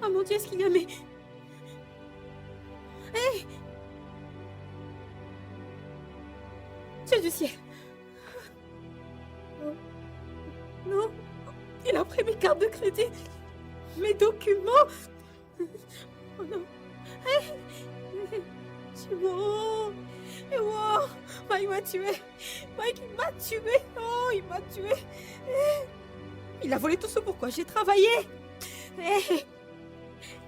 Oh mon Dieu, est-ce qu'il y a mais... Hé! Dieu du ciel! Non. Non. Il a pris mes cartes de crédit, mes documents. Oh non. Hé! C'est bon. Et wow! Mike m'a tué. Mike, il m'a tué. Oh, il m'a tué. Il a volé tout ce pourquoi j'ai travaillé. Hé!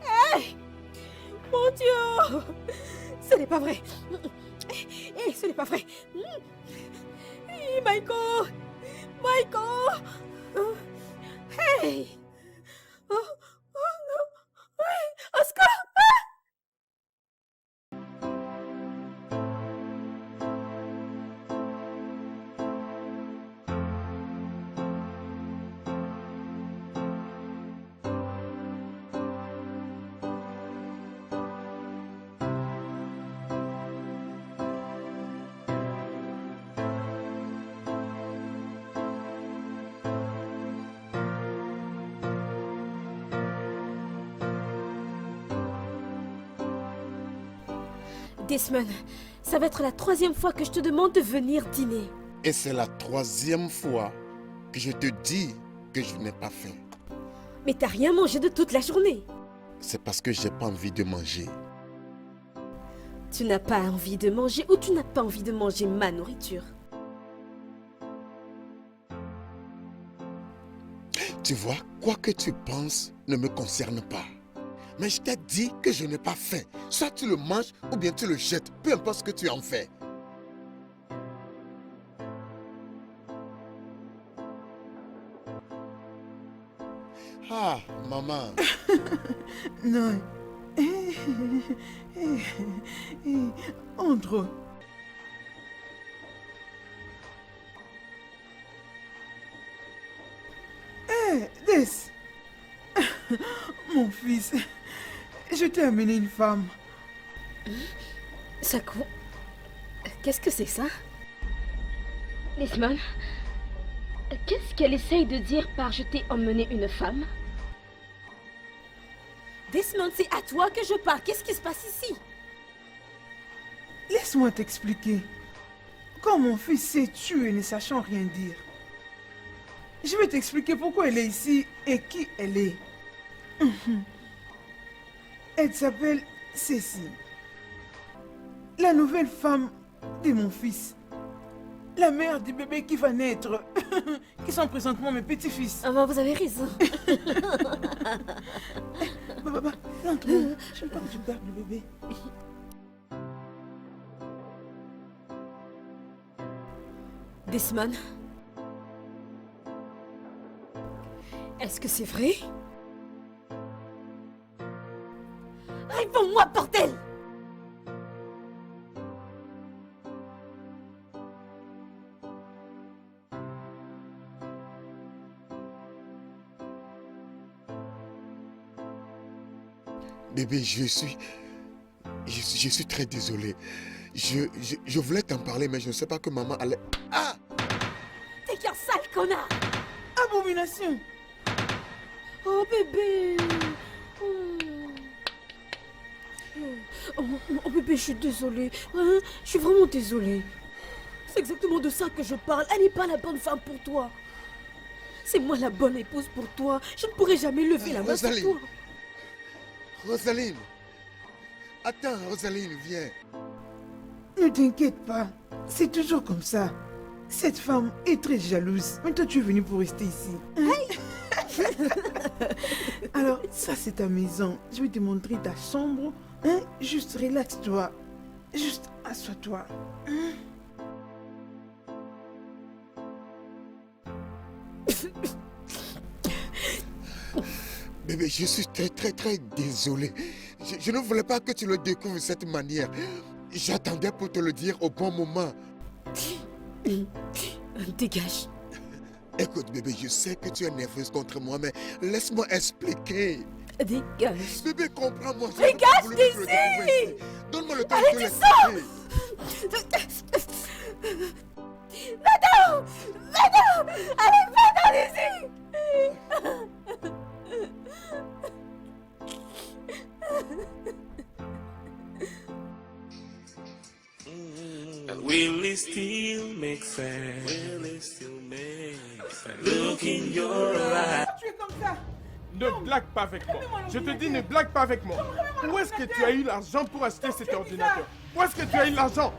Hé! Mon Dieu! Ce n'est pas vrai. Hé, ce n'est pas vrai. Hé, Michael! Michael! Hey! Oh, oh non! Oui, Oscar! Ah! Desmond, ça va être la 3e fois que je te demande de venir dîner. Et c'est la 3e fois que je te dis que je n'ai pas faim. Mais t'as rien mangé de toute la journée. C'est parce que j'ai pas envie de manger. Tu n'as pas envie de manger ou tu n'as pas envie de manger ma nourriture? Tu vois, quoi que tu penses ne me concerne pas. Mais je t'ai dit que je n'ai pas faim. Soit tu le manges ou bien tu le jettes, peu importe ce que tu en fais. Ah, maman. Non. Entre. Des. Mon fils, je t'ai amené une femme. Sakou, qu'est-ce que c'est ça? Desmond, qu'est-ce qu'elle essaye de dire par je t'ai emmené une femme? Desmond, c'est à toi que je parle. Qu'est-ce qui se passe ici? Laisse-moi t'expliquer. Quand mon fils s'est tué ne sachant rien dire, je vais t'expliquer pourquoi elle est ici et qui elle est. Elle s'appelle Cécile. La nouvelle femme de mon fils. La mère du bébé qui va naître. Qui sont présentement mes petits-fils. Ah bah vous avez raison. Entre. Je veux pas que tu gardes le bébé. Desmond, est-ce que c'est vrai? Réponds-moi, bordel! Bébé, je suis très désolé. Je voulais t'en parler, mais je ne sais pas que maman allait... Ah! T'es qu'un sale connard! Abomination! Oh bébé! Oh bébé, je suis désolée. Hein? Je suis vraiment désolée. C'est exactement de ça que je parle. Elle n'est pas la bonne femme pour toi. C'est moi la bonne épouse pour toi. Je ne pourrai jamais lever la main sur toi. Rosaline! Attends, Rosaline, viens. Ne t'inquiète pas. C'est toujours comme ça. Cette femme est très jalouse. Mais toi, tu es venu pour rester ici. Hein? Alors, ça, c'est ta maison. Je vais te montrer ta chambre. Hein? Juste relaxe-toi. Juste assois-toi. Hein? Bébé, je suis très désolé. Je ne voulais pas que tu le découvres de cette manière. J'attendais pour te le dire au bon moment. Dégage. Écoute, bébé, je sais que tu es nerveuse contre moi, mais laisse-moi expliquer. Dégage. Bébé, comprends-moi. Dégage d'ici! Donne-moi le temps Allez, de tu l'expliquer. Madame! Madame! Allez, va d'ici! Will it still make sense? Will it still make sense? Look in your eyes. Tu es comme ça. Ne blague pas avec moi. Je te dis, ne blague pas avec moi. Où est-ce que tu as eu l'argent pour acheter cet ordinateur? Où est-ce que tu as eu l'argent?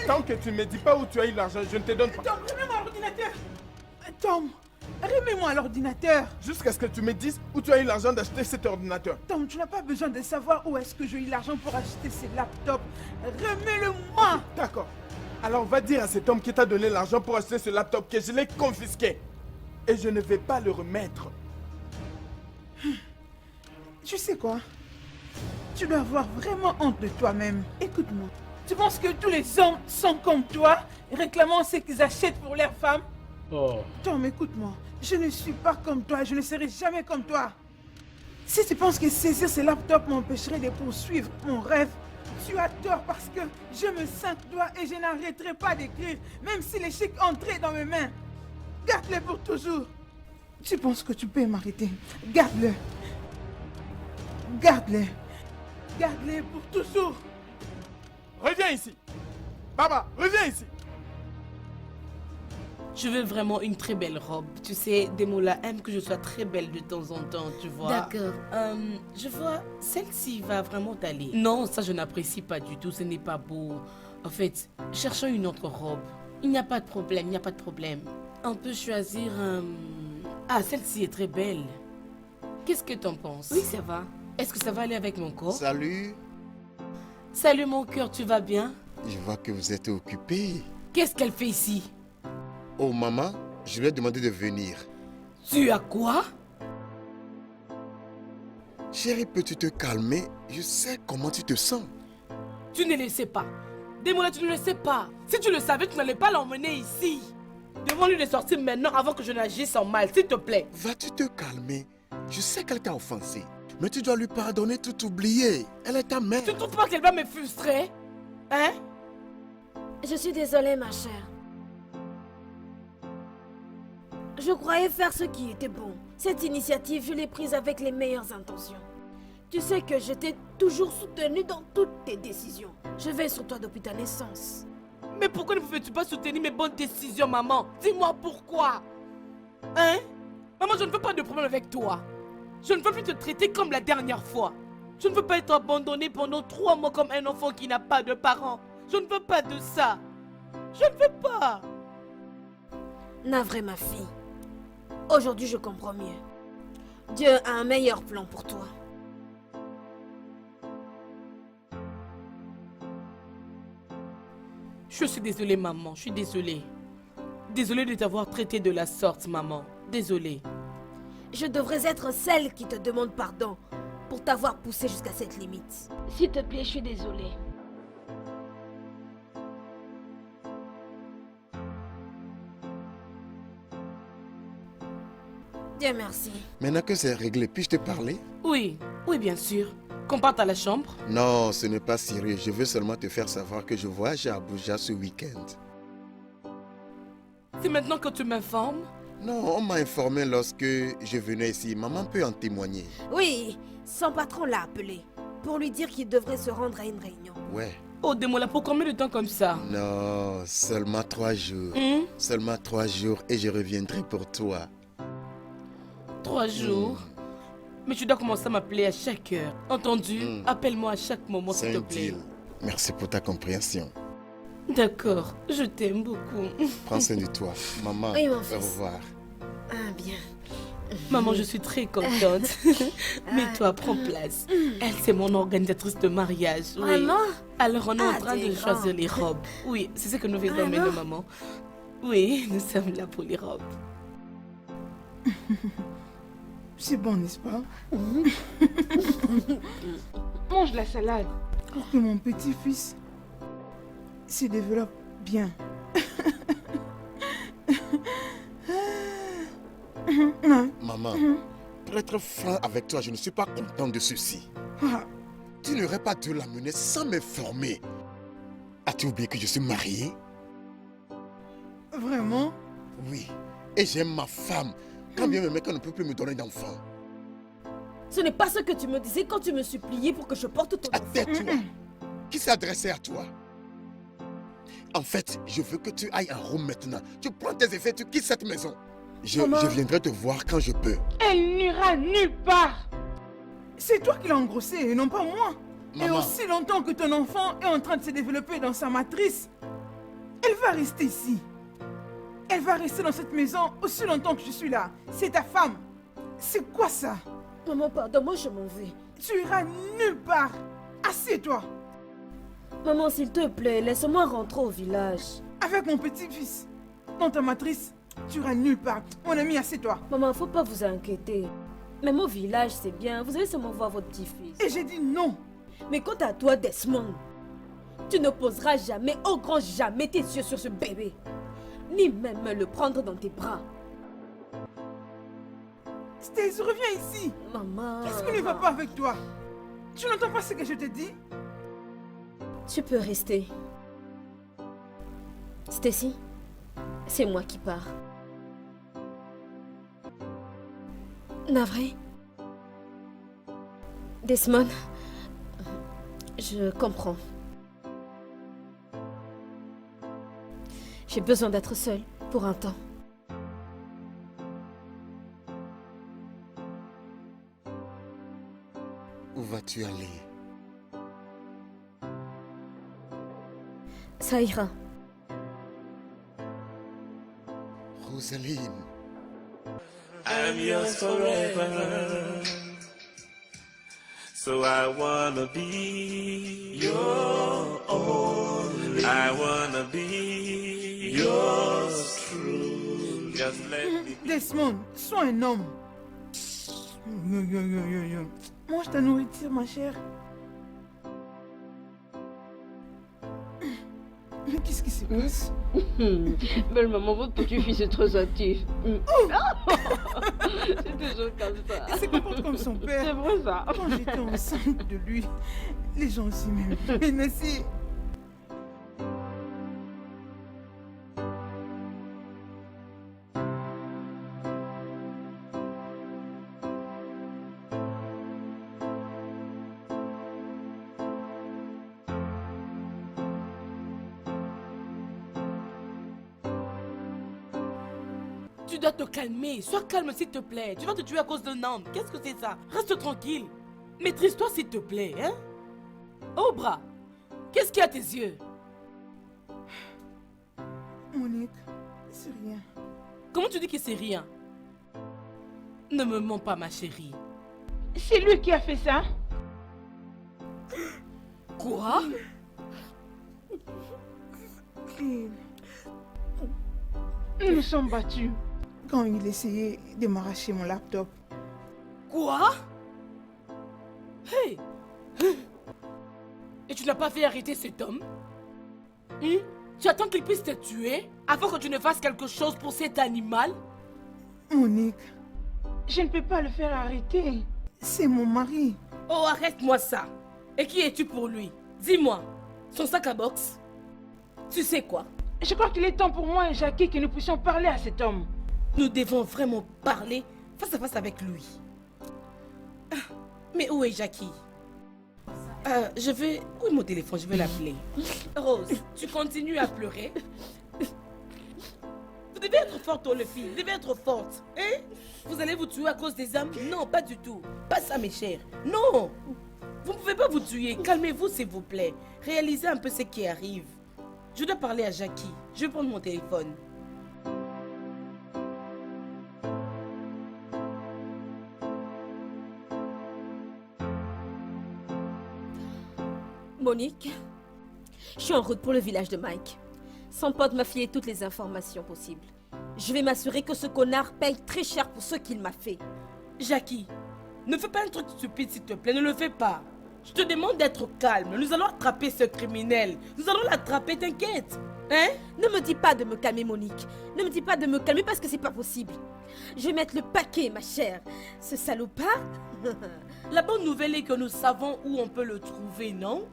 Tant que tu ne me dis pas où tu as eu l'argent, je ne te donne pas. Tom, remets-moi l'ordinateur. Tom, remets-moi l'ordinateur. Jusqu'à ce que tu me dises où tu as eu l'argent d'acheter cet ordinateur. Tom, tu n'as pas besoin de savoir où est-ce que j'ai eu l'argent pour acheter ces laptops. Remets-le-moi. D'accord. Alors va dire à cet homme qui t'a donné l'argent pour acheter ce laptop que je l'ai confisqué. Et je ne vais pas le remettre. Tu sais quoi? Tu dois avoir vraiment honte de toi-même. Écoute-moi. Tu penses que tous les hommes sont comme toi, réclamant ce qu'ils achètent pour leurs femmes? Oh. Tom, écoute-moi. Je ne suis pas comme toi, je ne serai jamais comme toi. Si tu penses que saisir ces laptops m'empêcherait de poursuivre mon rêve, tu as tort parce que je me sens toi et je n'arrêterai pas d'écrire, même si les chèques entraient dans mes mains. Garde-les pour toujours. Tu penses que tu peux m'arrêter? Garde-le. Garde-les. Garde-les pour toujours. reviens ici. Baba, reviens ici. Je veux vraiment une très belle robe. Tu sais, Demola aime que je sois très belle de temps en temps, tu vois. D'accord. Je vois, celle-ci va vraiment t'aller. Non, ça je n'apprécie pas du tout, ce n'est pas beau. En fait, cherchons une autre robe. Il n'y a pas de problème, il n'y a pas de problème. On peut choisir... Ah, celle-ci est très belle. Qu'est-ce que t'en penses? Oui, ça va. Est-ce que ça va aller avec mon corps? Salut. Salut mon cœur, tu vas bien? Je vois que vous êtes occupé. Qu'est-ce qu'elle fait ici? Oh maman, je lui ai demandé de venir. Tu as quoi? Chérie, peux-tu te calmer? Je sais comment tu te sens. Tu ne le sais pas. Demola, tu ne le sais pas. Si tu le savais, tu n'allais pas l'emmener ici. Demande-lui de sortir maintenant avant que je n'agisse en mal, s'il te plaît. Vas-tu te calmer? Je sais qu'elle t'a offensé. Mais tu dois lui pardonner, tout oublier. Elle est ta mère. Tu ne trouves pas qu'elle va me frustrer? Hein? Je suis désolée, ma chère. Je croyais faire ce qui était bon. Cette initiative, je l'ai prise avec les meilleures intentions. Tu sais que je t'ai toujours soutenue dans toutes tes décisions. Je veille sur toi depuis ta naissance. Mais pourquoi ne pouvais-tu pas soutenir mes bonnes décisions, maman? Dis-moi pourquoi. Hein? Maman, je ne veux pas de problème avec toi. Je ne veux plus te traiter comme la dernière fois. Je ne veux pas être abandonnée pendant 3 mois comme un enfant qui n'a pas de parents. Je ne veux pas de ça. Je ne veux pas. Navré, ma fille. Aujourd'hui, je comprends mieux. Dieu a un meilleur plan pour toi. Je suis désolée, maman. Je suis désolée. Désolée de t'avoir traité de la sorte, maman. Désolée. Je devrais être celle qui te demande pardon pour t'avoir poussé jusqu'à cette limite. S'il te plaît, je suis désolée. Dieu merci. Maintenant que c'est réglé, puis-je te parler? Oui, oui, bien sûr. Qu'on parte à la chambre? Non, ce n'est pas sérieux. Je veux seulement te faire savoir que je voyage à Abuja ce week-end. C'est maintenant que tu m'informes? Non, on m'a informé lorsque je venais ici. Maman peut en témoigner. Oui, son patron l'a appelé pour lui dire qu'il devrait se rendre à une réunion. Ouais. Oh, Demola, pour combien de temps comme ça? Non, seulement 3 jours. Seulement 3 jours et je reviendrai pour toi. 3 jours? Mais tu dois commencer à m'appeler à chaque heure. Entendu? Appelle-moi à chaque moment, s'il te plaît. Merci pour ta compréhension. D'accord, je t'aime beaucoup. Prends soin de toi. Maman, Oui, mon au fils. revoir. Ah, bien. Maman, je suis très contente. Mais toi, prends place. Elle, c'est mon organisatrice de mariage. Oui. Vraiment? Alors, on est en Ah, train t'es de choisir grande. les robes. Oui, c'est ce que nous faisons Vraiment? maintenant, maman. Oui, nous sommes là pour les robes. C'est bon, n'est-ce pas? Mange la salade pour que mon petit-fils se développe bien. Maman, pour être franc avec toi, je ne suis pas content de ceci. Ah, Tu n'aurais pas dû l'amener sans m'informer. As-tu oublié que je suis marié? vraiment? Oui. Et j'aime ma femme. Quand bien même qu'elle ne peut plus me donner d'enfant. Ce n'est pas ce que tu me disais quand tu me suppliais pour que je porte ton enfant. Tais-toi. Qui s'est adressé à toi? En fait, je veux que tu ailles en Rome maintenant. Tu prends tes effets, tu quittes cette maison. Je viendrai te voir quand je peux. Elle n'ira nulle part. C'est toi qui l'as engrossée et non pas moi. Et Maman. aussi longtemps que ton enfant est en train de se développer dans sa matrice, elle va rester ici. Elle va rester dans cette maison aussi longtemps que je suis là. C'est ta femme. C'est quoi ça? Maman, pardon, moi je m'en vais. Tu iras nulle part. Assieds-toi. Maman, s'il te plaît, laisse-moi rentrer au village. Avec mon petit-fils. Dans ta matrice, tu iras nulle part. Mon ami, assieds-toi. Maman, faut pas vous inquiéter. Même au village, c'est bien. Vous allez seulement voir votre petit-fils. Et j'ai dit non. Mais quant à toi, Desmond, tu ne poseras jamais, au grand jamais, tes yeux sur ce bébé. Ni même le prendre dans tes bras. Stace, reviens ici. Maman. Qu'est-ce qui ne va pas avec toi? Tu n'entends pas ce que je te dis? Tu peux rester. Stacy, c'est moi qui pars. Navré. Desmond, je comprends. J'ai besoin d'être seule pour un temps. Où vas-tu aller? Ça ira. Rosaline. I'm yours forever. So I wanna be your only. I wanna be yours true. Just let me be. Desmond, sois un homme. Mange ta nourriture, ma chère. Mais qu'est-ce qui se passe? Belle maman, votre petit-fils est très actif. C'est toujours comme ça. Il se comporte comme son père. C'est vrai ça. Quand j'étais enceinte de lui, les gens aussi m'aimaient. Mais merci. Tu dois te calmer. Sois calme, s'il te plaît. Tu vas te tuer à cause d'un homme. Qu'est-ce que c'est ça? Reste tranquille. Maîtrise-toi, s'il te plaît, hein? Oh, bras. Qu'est-ce qu'il y a à tes yeux? Monique, c'est rien. Comment tu dis que c'est rien? Ne me mens pas, ma chérie. C'est lui qui a fait ça? Quoi? Nous nous sommes battus quand il essayait de m'arracher mon laptop. Quoi? Hey! Et tu n'as pas fait arrêter cet homme? Tu attends qu'il puisse te tuer avant que tu ne fasses quelque chose pour cet animal? Monique, je ne peux pas le faire arrêter. C'est mon mari. Oh, arrête-moi ça. Et qui es-tu pour lui? Dis-moi, son sac à boxe? Tu sais quoi? Je crois qu'il est temps pour moi et Jackie que nous puissions parler à cet homme. Nous devons vraiment parler face à face avec lui. Mais où est Jackie? Où est mon téléphone? Je vais l'appeler. Rose, tu continues à pleurer? Vous devez être forte, toi, les filles. Vous devez être forte. Hein? Vous allez vous tuer à cause des hommes? Non, pas du tout. Pas ça, mes chers. Non! Vous ne pouvez pas vous tuer. Calmez-vous, s'il vous plaît. Réalisez un peu ce qui arrive. Je dois parler à Jackie. Je vais prendre mon téléphone. Monique, je suis en route pour le village de Mike. Son pote m'a filé toutes les informations possibles. Je vais m'assurer que ce connard paye très cher pour ce qu'il m'a fait. Jackie, ne fais pas un truc stupide, s'il te plaît. Ne le fais pas. Je te demande d'être calme. Nous allons attraper ce criminel. Nous allons l'attraper, t'inquiète. Hein? Ne me dis pas de me calmer, Monique. Ne me dis pas de me calmer parce que c'est pas possible. Je vais mettre le paquet, ma chère. Ce salopard. La bonne nouvelle est que nous savons où on peut le trouver, non?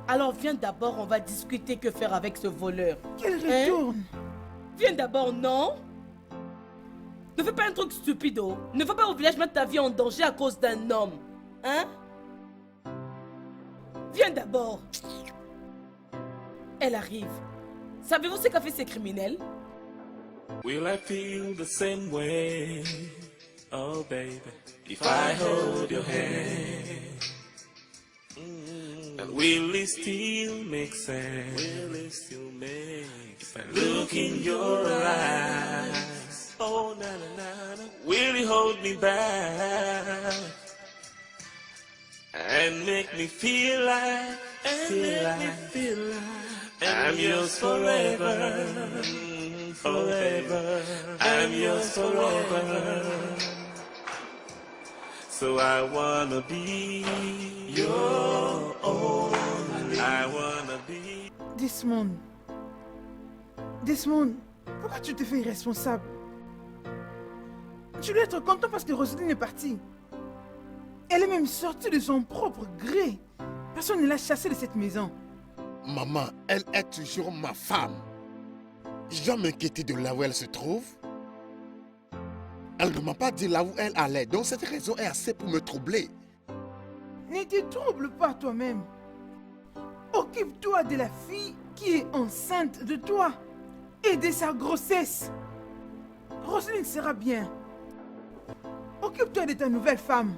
Alors viens d'abord, on va discuter que faire avec ce voleur. Qu'elle retourne. Viens d'abord, non? Ne fais pas un truc stupide, oh. Ne va pas au village mettre ta vie en danger à cause d'un homme. Hein? Viens d'abord. Elle arrive. Savez-vous ce qu'a fait ces criminels? Will I feel the same way? Oh baby, if I hold your hand. And will it still make sense? Will it still make sense? If I look in your eyes. Oh na na na na. Will you hold me back? And make me feel like, I'm yours forever, forever. I'm yours forever. So I wanna be your own. I wanna be. Desmond. Desmond, pourquoi tu te fais irresponsable? Tu dois être content parce que Rosaline est partie. Elle est même sortie de son propre gré. Personne ne l'a chassée de cette maison. Maman, elle est toujours ma femme. Je dois m'inquiéter de là où elle se trouve. Elle ne m'a pas dit là où elle allait, donc cette raison est assez pour me troubler. Ne te trouble pas toi-même. Occupe-toi de la fille qui est enceinte de toi. aider sa grossesse. Roselyne sera bien. Occupe-toi de ta nouvelle femme.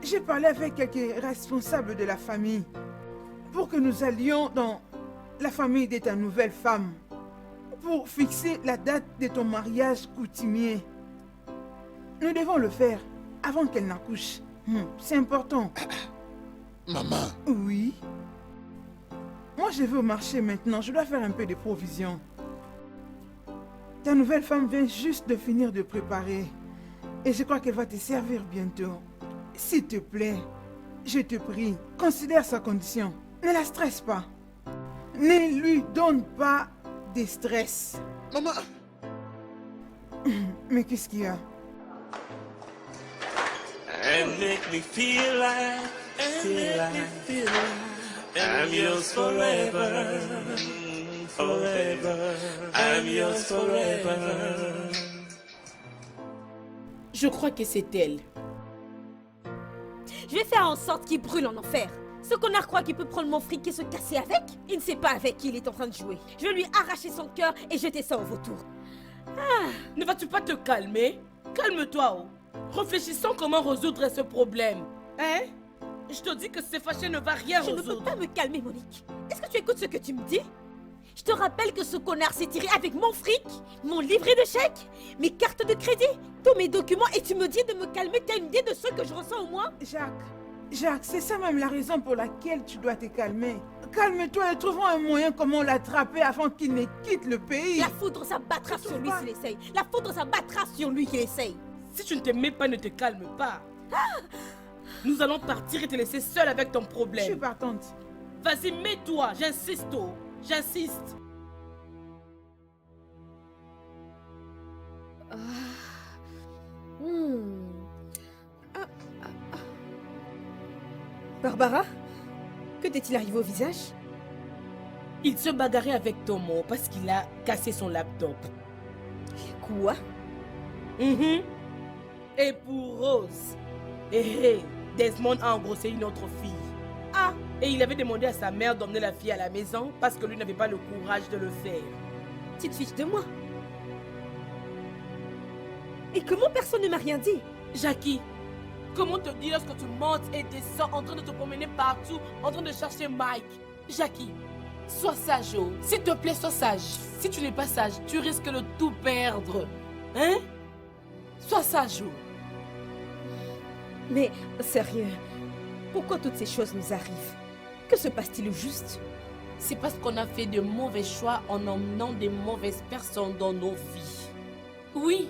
J'ai parlé avec quelques responsables de la famille pour que nous allions dans la famille de ta nouvelle femme pour fixer la date de ton mariage coutumier. Nous devons le faire avant qu'elle n'accouche. C'est important. Maman. Oui. Moi, je vais au marché maintenant. Je dois faire un peu de provisions. Ta nouvelle femme vient juste de finir de préparer. Et je crois qu'elle va te servir bientôt. S'il te plaît, je te prie, considère sa condition. Ne la stresse pas. Ne lui donne pas de stress. Maman. Mais qu'est-ce qu'il y a? And make me feel like I'm yours forever, forever, I'm yours forever. Je crois que c'est elle. Je vais faire en sorte qu'il brûle en enfer. Ce connard croit qu'il peut prendre mon fric et se casser avec. Il ne sait pas avec qui il est en train de jouer. Je vais lui arracher son cœur et jeter ça au vautour. Ne vas-tu pas te calmer? Calme-toi, oh. Réfléchissons comment résoudre ce problème. Hein? Je te dis que c'est fâché ne va rien résoudre. Je ne peux pas me calmer, Monique. Est-ce que tu écoutes ce que tu me dis? Je te rappelle que ce connard s'est tiré avec mon fric, mon livret de chèque, mes cartes de crédit, tous mes documents, et tu me dis de me calmer. T'as une idée de ce que je ressens au moins? Jacques, c'est ça même la raison pour laquelle tu dois te calmer. Calme-toi et trouvons un moyen comment l'attraper avant qu'il ne quitte le pays. La foudre s'abattra sur lui s'il essaye. La foudre s'abattra sur lui qu'il essaye. Si tu ne te mets pas, ne te calme pas. Nous allons partir et te laisser seule avec ton problème. Je suis partante. Vas-y, mets-toi, j'insiste, oh. J'insiste. Barbara, que t'est-il arrivé au visage? Il se bagarrait avec Tomo parce qu'il a cassé son laptop. Quoi? Et pour Rose, Desmond a engrossé une autre fille. Ah, et il avait demandé à sa mère d'emmener la fille à la maison parce que lui n'avait pas le courage de le faire. Tu te fiches de moi? Et comment personne ne m'a rien dit? Jackie, comment te dire lorsque tu montes et descends en train de te promener partout, en train de chercher Mike? Jackie, sois sage, oh. S'il te plaît, sois sage. Si tu n'es pas sage, tu risques de tout perdre. Hein? Sois sage, oh. Mais, sérieux, pourquoi toutes ces choses nous arrivent? Que se passe-t-il au juste? C'est parce qu'on a fait de mauvais choix en emmenant de mauvaises personnes dans nos vies. Oui,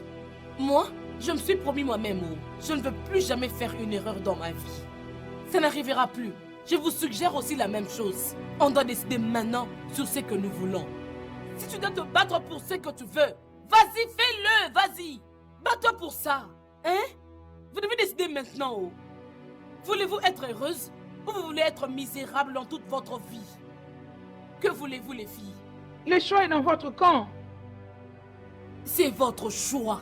moi, je me suis promis moi-même, oh, je ne veux plus jamais faire une erreur dans ma vie. Ça n'arrivera plus. Je vous suggère aussi la même chose. On doit décider maintenant sur ce que nous voulons. Si tu dois te battre pour ce que tu veux, vas-y, fais-le, vas-y. Bats-toi pour ça. Hein? Vous devez décider maintenant, oh. Voulez-vous être heureuse ou vous voulez être misérable dans toute votre vie? Que voulez-vous, les filles? Le choix est dans votre camp. C'est votre choix.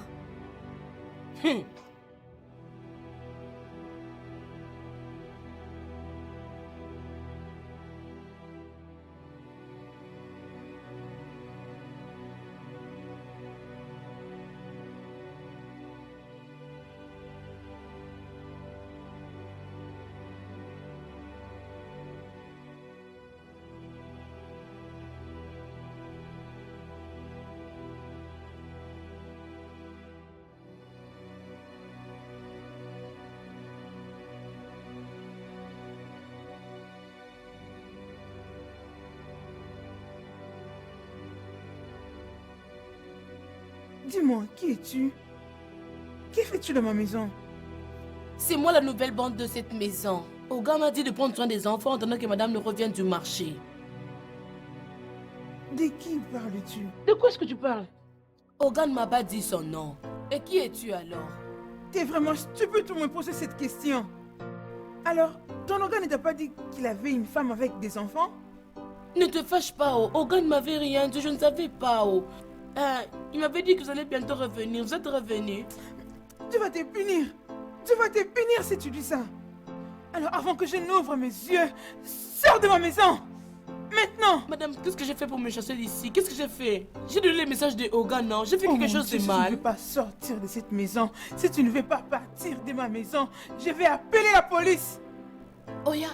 Dis-moi, qui es-tu? Que fais-tu dans ma maison? C'est moi la nouvelle bande de cette maison. Oga m'a dit de prendre soin des enfants en attendant que madame ne revienne du marché. De qui parles-tu? De quoi est-ce que tu parles? Oga ne m'a pas dit son nom. Et qui es-tu alors? T'es vraiment stupide pour me poser cette question. Alors, ton Oga ne t'a pas dit qu'il avait une femme avec des enfants? Ne te fâche pas, oh. Oga ne m'avait rien dit, je ne savais pas, oh. Il m'avait dit que vous allez bientôt revenir. Vous êtes revenu. Tu vas te punir. Tu vas te punir si tu dis ça. Alors avant que je n'ouvre mes yeux, sors de ma maison. Maintenant. madame, qu'est-ce que j'ai fait pour me chasser d'ici? Qu'est-ce que j'ai fait? J'ai donné les messages de Oga, non? J'ai fait quelque chose de Si tu ne mal. veux pas sortir de cette maison, si tu ne veux pas partir de ma maison, je vais appeler la police. Oya,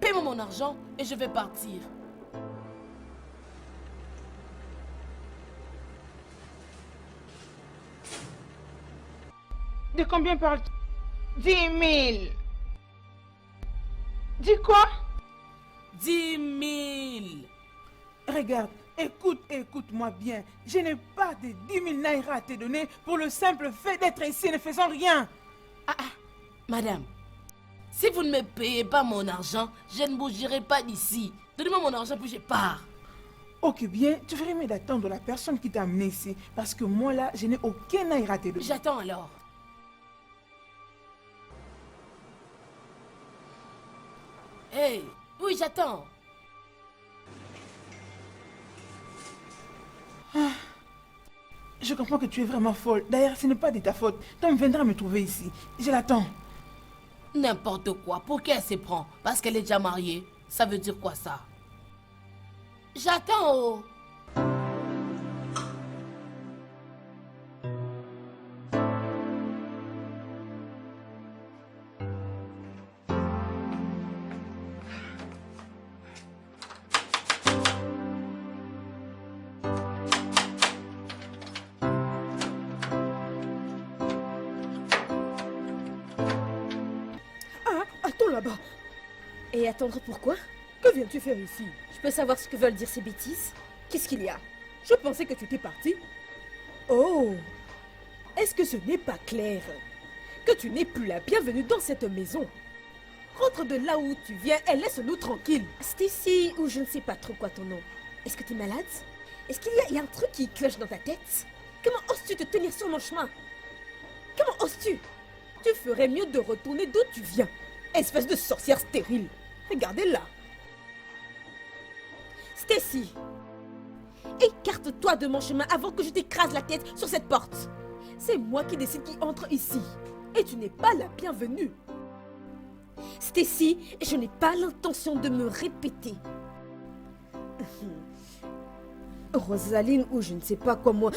paie-moi mon argent et je vais partir. De combien parles-tu? 10 000. Dis quoi? 10 000. Regarde, écoute-moi bien. Je n'ai pas de 10 000 naira à te donner pour le simple fait d'être ici ne faisant rien. Madame, si vous ne me payez pas mon argent, je ne bougerai pas d'ici. Donnez-moi mon argent puis je pars. Ok, bien, tu ferais mieux d'attendre la personne qui t'a amené ici. Parce que moi là, je n'ai aucun naira à te donner. J'attends alors. Hey, oui, j'attends. Je comprends que tu es vraiment folle. D'ailleurs, ce n'est pas de ta faute. Tom viendra me trouver ici. Je l'attends. N'importe quoi. Pour qui elle se prend? Parce qu'elle est déjà mariée. Ça veut dire quoi ça? J'attends, oh. Attends là-bas. Et attendre pourquoi? Que viens-tu faire ici? Je peux savoir ce que veulent dire ces bêtises? Qu'est-ce qu'il y a? Je pensais que tu étais parti. Oh, est-ce que ce n'est pas clair que tu n'es plus la bienvenue dans cette maison? Rentre de là où tu viens et laisse-nous tranquilles. Stacy, ou je ne sais pas trop quoi ton nom. Est-ce que tu es malade? Est-ce qu'il y a un truc qui cloche dans ta tête? Comment oses-tu te tenir sur mon chemin? Comment oses-tu? Tu ferais mieux de retourner d'où tu viens. Espèce de sorcière stérile. Regardez-la. Stacy, écarte-toi de mon chemin avant que je t'écrase la tête sur cette porte. C'est moi qui décide qui entre ici. Et tu n'es pas la bienvenue. Stacy, je n'ai pas l'intention de me répéter. Rosaline ou je ne sais pas quoi moi.